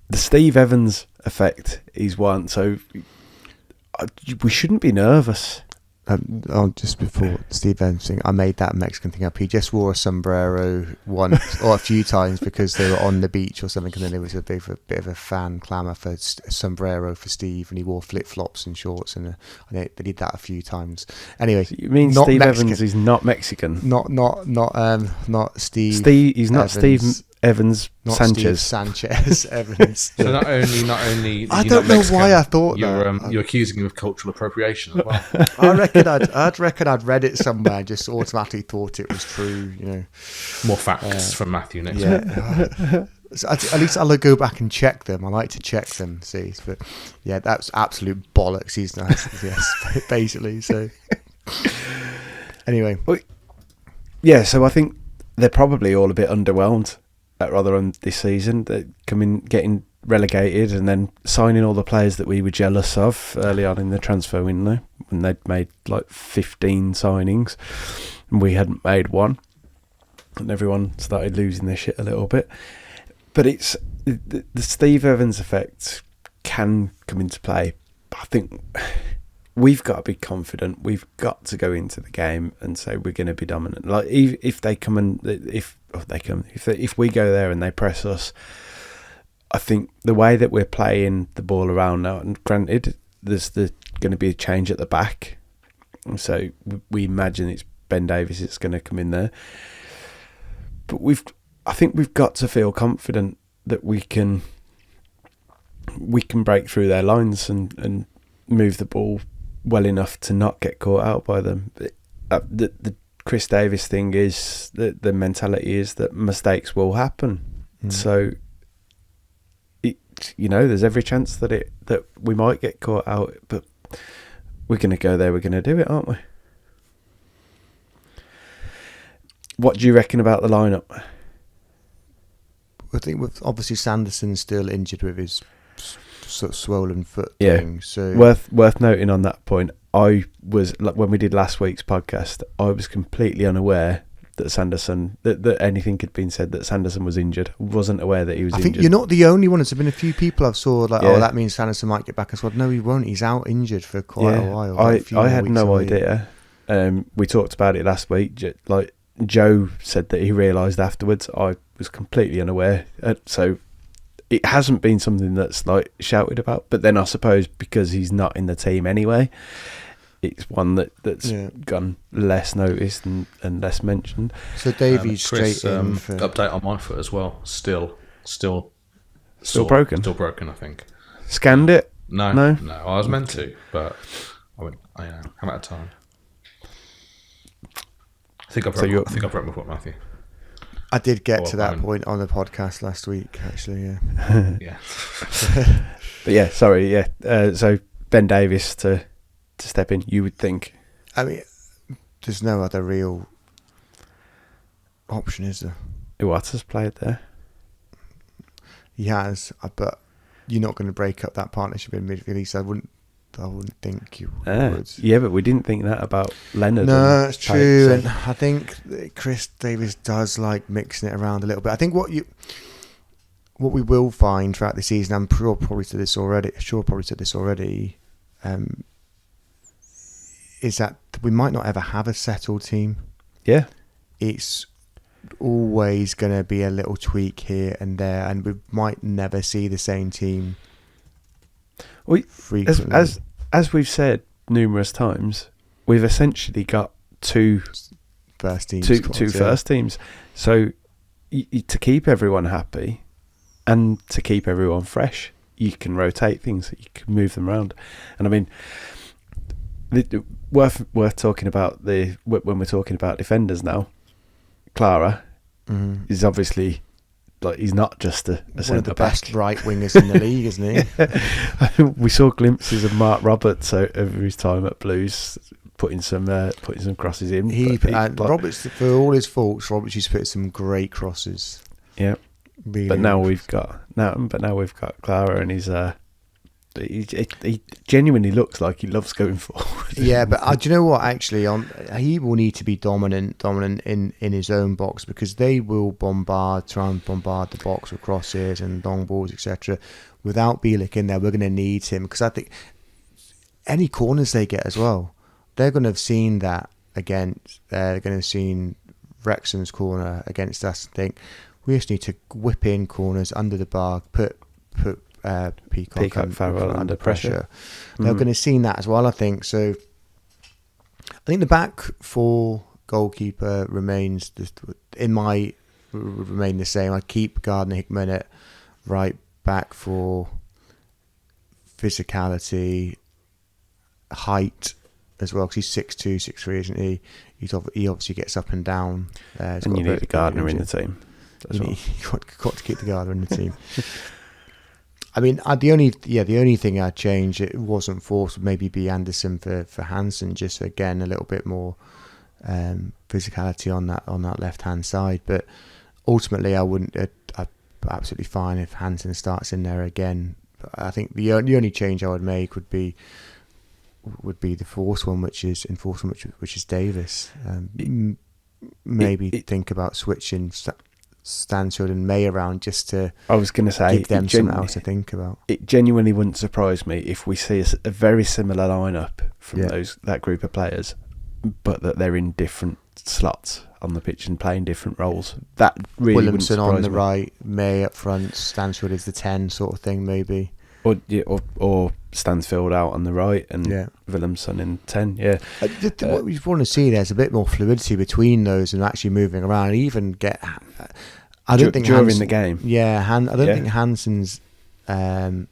the Steve Evans effect is one, so we shouldn't be nervous. Just before Steve Evans thing, I made that Mexican thing up. He just wore a sombrero once or a few times because they were on the beach or something, and then there was a bit of a fan clamour for a sombrero for Steve, and he wore flip-flops and shorts, and they did that a few times. Anyway, so you mean Steve Mexican. Evans is not Mexican? Not Steve. Steve. He's not Steve Evans not Sanchez. Steve Sanchez Evans. So not only I don't know Mexican, why I thought that. You're accusing him of cultural appropriation as well. I reckon I'd read it somewhere, just automatically thought it was true. More facts from Matthew next week. So at least I'll go back and check them. I like to check them, see. But yeah, that's absolute bollocks. He's nice, yes, basically. So anyway, yeah. So I think they're probably all a bit underwhelmed at Rotherham this season. They're getting relegated and then signing all the players that we were jealous of early on in the transfer window when they'd made like 15 signings and we hadn't made one, and everyone started losing their shit a little bit. But it's the Steve Evans effect can come into play. I think we've got to be confident. We've got to go into the game and say we're going to be dominant. Like if we go there and they press us, I think the way that we're playing the ball around now, and granted, there's going to be a change at the back, so we imagine it's Ben Davies that's going to come in there. But I think we've got to feel confident that we can break through their lines and move the ball well enough to not get caught out by them. The Chris Davis thing is the mentality is that mistakes will happen. So there's every chance that we might get caught out, but we're going to go there. We're going to do it, aren't we? What do you reckon about the lineup? I think with obviously Sanderson still injured with his sort of swollen foot thing. So worth noting on that point. I was, when we did last week's podcast, I was completely unaware that Sanderson, that anything had been said that Sanderson was injured. Wasn't aware that he was injured. I think you're not the only one. There's been a few people I've saw that means Sanderson might get back as well. No, he won't. He's out injured for quite a while. I had no idea. We talked about it last week. Like Joe said that he realised afterwards. I was completely unaware. So it hasn't been something that's like shouted about. But then I suppose because he's not in the team anyway, it's one that's gone less noticed and less mentioned. So Davies straight in for update on my foot as well. Still broken. Still broken, I think. Scanned it? No. I was meant to, but I'm out of time. I think I broke my foot, Matthew. I did get to that point on the podcast last week, actually. Yeah. But yeah, sorry. Yeah. So Ben Davies to step in, you would think. I mean, there's no other real option, is there? Iwata's has played there. He has, but you're not going to break up that partnership in midfield. I wouldn't think you would. Yeah, but we didn't think that about Leonard. No, it's true. So. And I think Chris Davies does like mixing it around a little bit. I think what we will find throughout the season, I'm sure probably said this already, is that we might not ever have a settled team. Yeah. It's always going to be a little tweak here and there, and we might never see the same team frequently. As we've said numerous times, we've essentially got two first teams. So to keep everyone happy and to keep everyone fresh, you can rotate things, you can move them around. And I mean, worth talking about when we're talking about defenders now. Clara is obviously he's not just a one of the best right wingers in the league, isn't he? We saw glimpses of Mark Roberts over his time at Blues putting some crosses in. Roberts, for all his faults, Roberts used to put some great crosses. Yeah, really. But now we've got Clara, and he genuinely looks like he loves going forward. Yeah, but do you know what? Actually, he will need to be dominant in his own box, because they will try and bombard the box with crosses and long balls, etc. Without Bielik in there, we're going to need him, because I think any corners they get as well, they're going to have seen that against. They're going to have seen Wrexham's corner against us and think we just need to whip in corners under the bar, put Peacock and Farrell under pressure. They're going to see that as well, I think. So I think the back four goalkeeper remain the same. I keep Gardner Hickman at right back for physicality, height as well, because he's 6'2", 6'3", isn't he? He obviously gets up and down. And you need a Gardner in the team. You've got to keep the Gardner in the team. I mean, the only thing I'd change, it wasn't forced, would maybe be Anderson for Hansen, just again a little bit more physicality on that left hand side. But ultimately, I'd absolutely fine if Hansen starts in there again. But I think the only change I would make would be the forced one, which is Davis. Maybe think about switching Stansfield and May around, just to give them something else to think about. It genuinely wouldn't surprise me if we see a very similar lineup from that group of players, but that they're in different slots on the pitch and playing different roles. That really Williamson wouldn't surprise on the right, May up front, Stansfield is the 10 sort of thing, maybe. Or Stansfield out on the right and Williamson in 10. Yeah. What we want to see, there's a bit more fluidity between those and actually moving around, and even get. I don't think during the game. Yeah, I don't think Hansen's as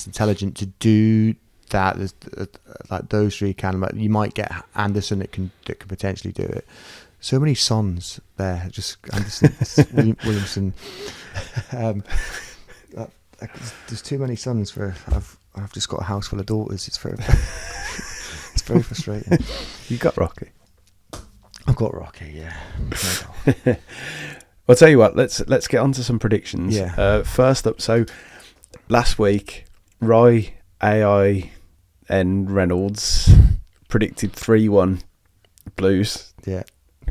intelligent to do that as like those three can. But you might get Anderson that can potentially do it. So many Sons there, just Anderson, Williamson. there's too many sons for. I've just got a house full of daughters. It's very it's very frustrating. You got Rocky. I've got Rocky. Yeah. I'll tell you what. Let's get on to some predictions. Yeah. First up, so last week, Roy AI and Reynolds predicted 3-1 Blues. Yeah.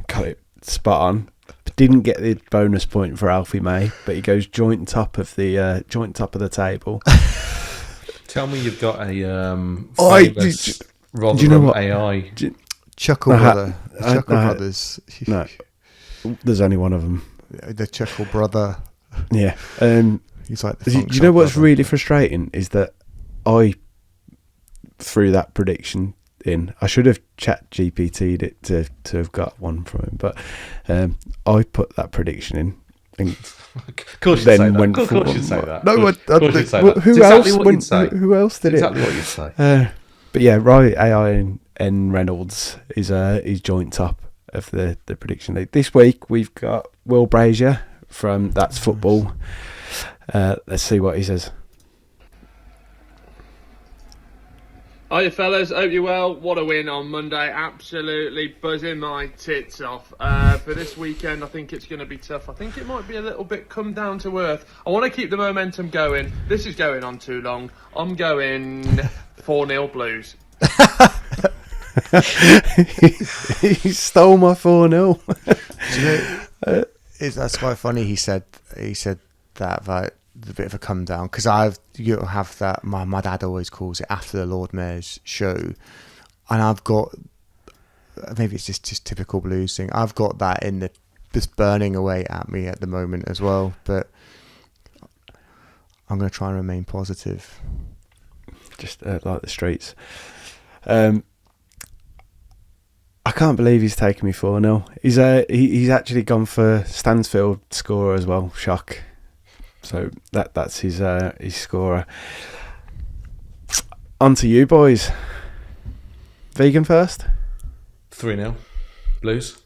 Got it spot on. Didn't get the bonus point for Alfie May, but he goes joint top of the table. Tell me you've got a do you know what? AI. Chuckle Brother. Chuckle Brothers. No, there's only one of them. The Chuckle Brother. Yeah. He's like the do you know what's really frustrating is that I threw that prediction in. I should have chat GPT'd it to have got one from him, but I put that prediction in. And of course you'd say that. Of course you'd say that. No, who else did exactly it? What you'd say. But yeah, Roy AI and Reynolds is joint top of the prediction league. This week we've got Will Brazier from That's Football. Let's see what he says. Hiya fellas, hope you're well. What a win on Monday, absolutely buzzing my tits off. For this weekend I think it's going to be tough. I think it might be a little bit come down to earth. I want to keep the momentum going. This is going on too long. I'm going 4-0 Blues. He stole my 4-0. That's quite funny. He said that about a bit of a come down because you have that. My dad always calls it after the Lord Mayor's show, and I've got maybe it's just typical Blues thing. I've got that in just burning away at me at the moment as well. But I'm going to try and remain positive. Just like the streets. I can't believe he's taken me 4-0. He's actually gone for Stansfield scorer as well. Shock. So that's his scorer. On to you boys. Vegan first. 3-0 Blues.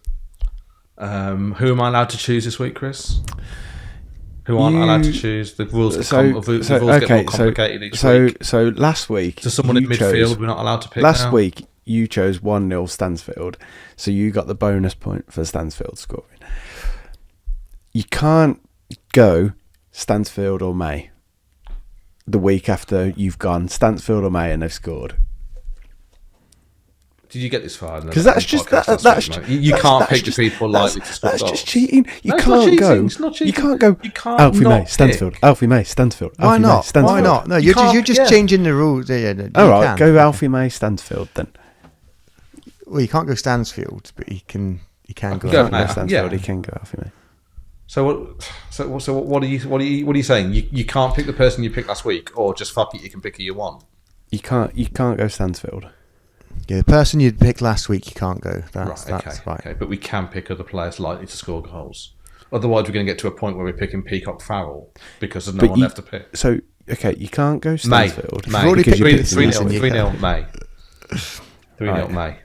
Who am I allowed to choose this week, Chris? Who aren't allowed to choose? The rules get more complicated each week. So last week, so someone in midfield we're not allowed to pick. Last week you chose 1-0 Stansfield, so you got the bonus point for Stansfield scoring. You can't go Stansfield or May the week after you've gone Stansfield or May and they've scored. Did you get this far? Because that's just you can't pick the people likely to score. That's just cheating. You can't go. You can't go. Alfie May Stansfield. Alfie May Stansfield. Why not? Why not? No, you're just changing the rules. All right, go Alfie May Stansfield then. Well, you can't go Stansfield, but you can go Stansfield. Yeah. He can go Alfie May. So what are you saying? You can't pick the person you picked last week, or just fuck it, you can pick who you want. You can't go Stansfield. Yeah, the person you'd picked last week, you can't go. That's right. Okay, but we can pick other players likely to score goals. Otherwise, we're going to get to a point where we're picking Peacock Farrell because there's no one left to pick. So, okay, you can't go Stansfield. May. Because you picked 3-0 May. 3-0 May.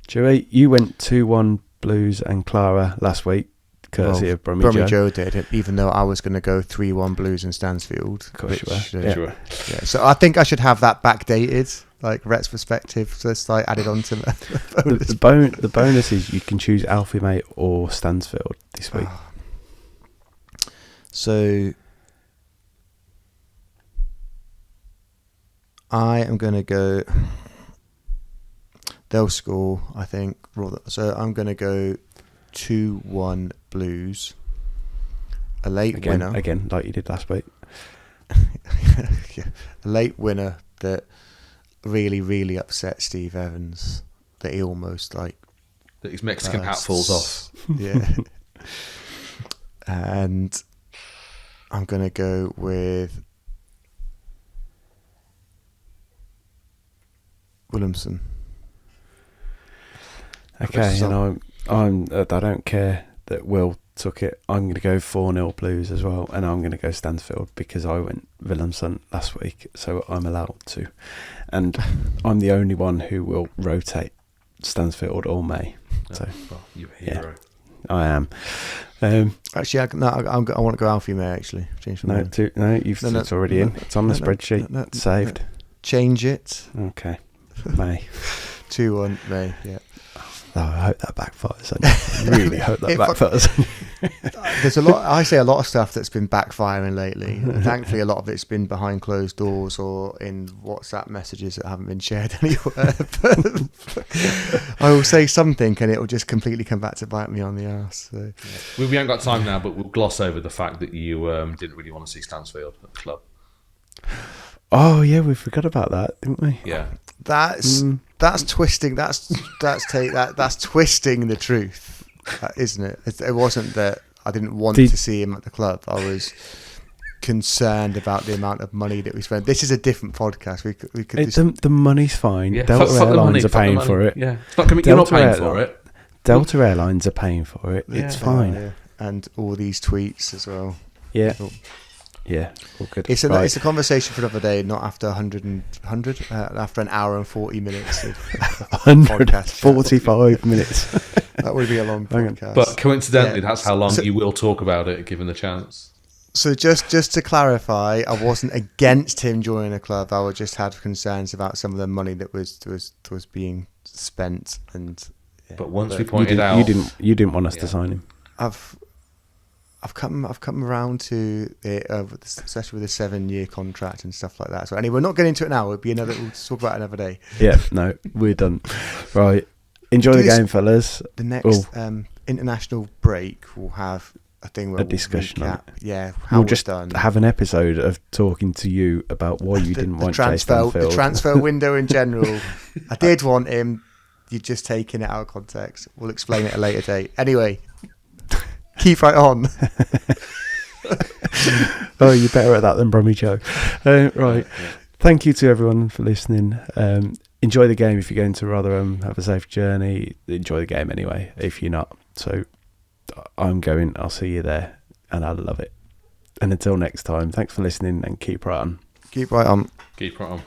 Joey, you went 2-1 Blues and Clara last week, courtesy of Brummy Joe did it, even though I was going to go 3-1 Blues and Stansfield. Of course you were. Yeah. So I think I should have that backdated, like retrospective, so it's like added on to the bonus is you can choose Alfie May or Stansfield this week. So I am going to go. They'll score, I think. So I'm going to go 2-1 Blues. A late winner. Again, like you did last week. Yeah. A late winner that really, really upset Steve Evans. That he almost that his Mexican hat falls off. Yeah. And I'm going to go with Williamson. Okay, and I don't care that Will took it. I'm going to go 4-0 Blues as well, and I'm going to go Stansfield because I went Williamson last week, so I'm allowed to. And I'm the only one who will rotate Stansfield or May. So, you're a hero. I am. Actually, I want to go Alfie May. Actually, change from It's already in. It's on the spreadsheet. It's saved. Change it. Okay, May 2-1 May. Yeah. Oh, I hope that backfires. I really hope that backfires. There's I say a lot of stuff that's been backfiring lately. Thankfully, a lot of it's been behind closed doors or in WhatsApp messages that haven't been shared anywhere. I will say something and it will just completely come back to bite me on the arse. So. We haven't got time now, but we'll gloss over the fact that you didn't really want to see Stansfield at the club. Oh yeah, we forgot about that, didn't we? Yeah. That's twisting. That's twisting the truth, isn't it? It wasn't that I didn't want to see him at the club. I was concerned about the amount of money that we spent. This is a different podcast. We could. The money's fine. Yeah, Delta Airlines are paying for it. Yeah, it's not you're not paying for it. Delta Airlines are paying for it. It's fine. Yeah. And all these tweets as well. Yeah. Yeah, all good. It's a conversation for another day, not after 100 after an hour and 40 minutes of 145 minutes. That would be a long podcast. But coincidentally, that's how long you will talk about it, given the chance. So just to clarify, I wasn't against him joining the club. I would just had concerns about some of the money that was being spent. But once we pointed out, you didn't want us to sign him. I've come around to it, especially with a 7-year contract and stuff like that. So anyway, we're not getting into it now. We'll talk about it another day. Yeah, no, we're done. Right, enjoy the game, fellas. The next international break, we'll have a thing where a discussion on it. Yeah, we'll just have an episode of talking to you about why you didn't want Jay Stanfield. The transfer window in general. I did want him. You're just taking it out of context. We'll explain it at a later date. Anyway. Keep right on. Oh, you're better at that than Brummy Joe. Right. Thank you to everyone for listening. Enjoy the game if you're going to Rotherham. Have a safe journey. Enjoy the game anyway, if you're not. So I'm going. I'll see you there. And I love it. And until next time, thanks for listening and keep right on. Keep right on. Keep right on.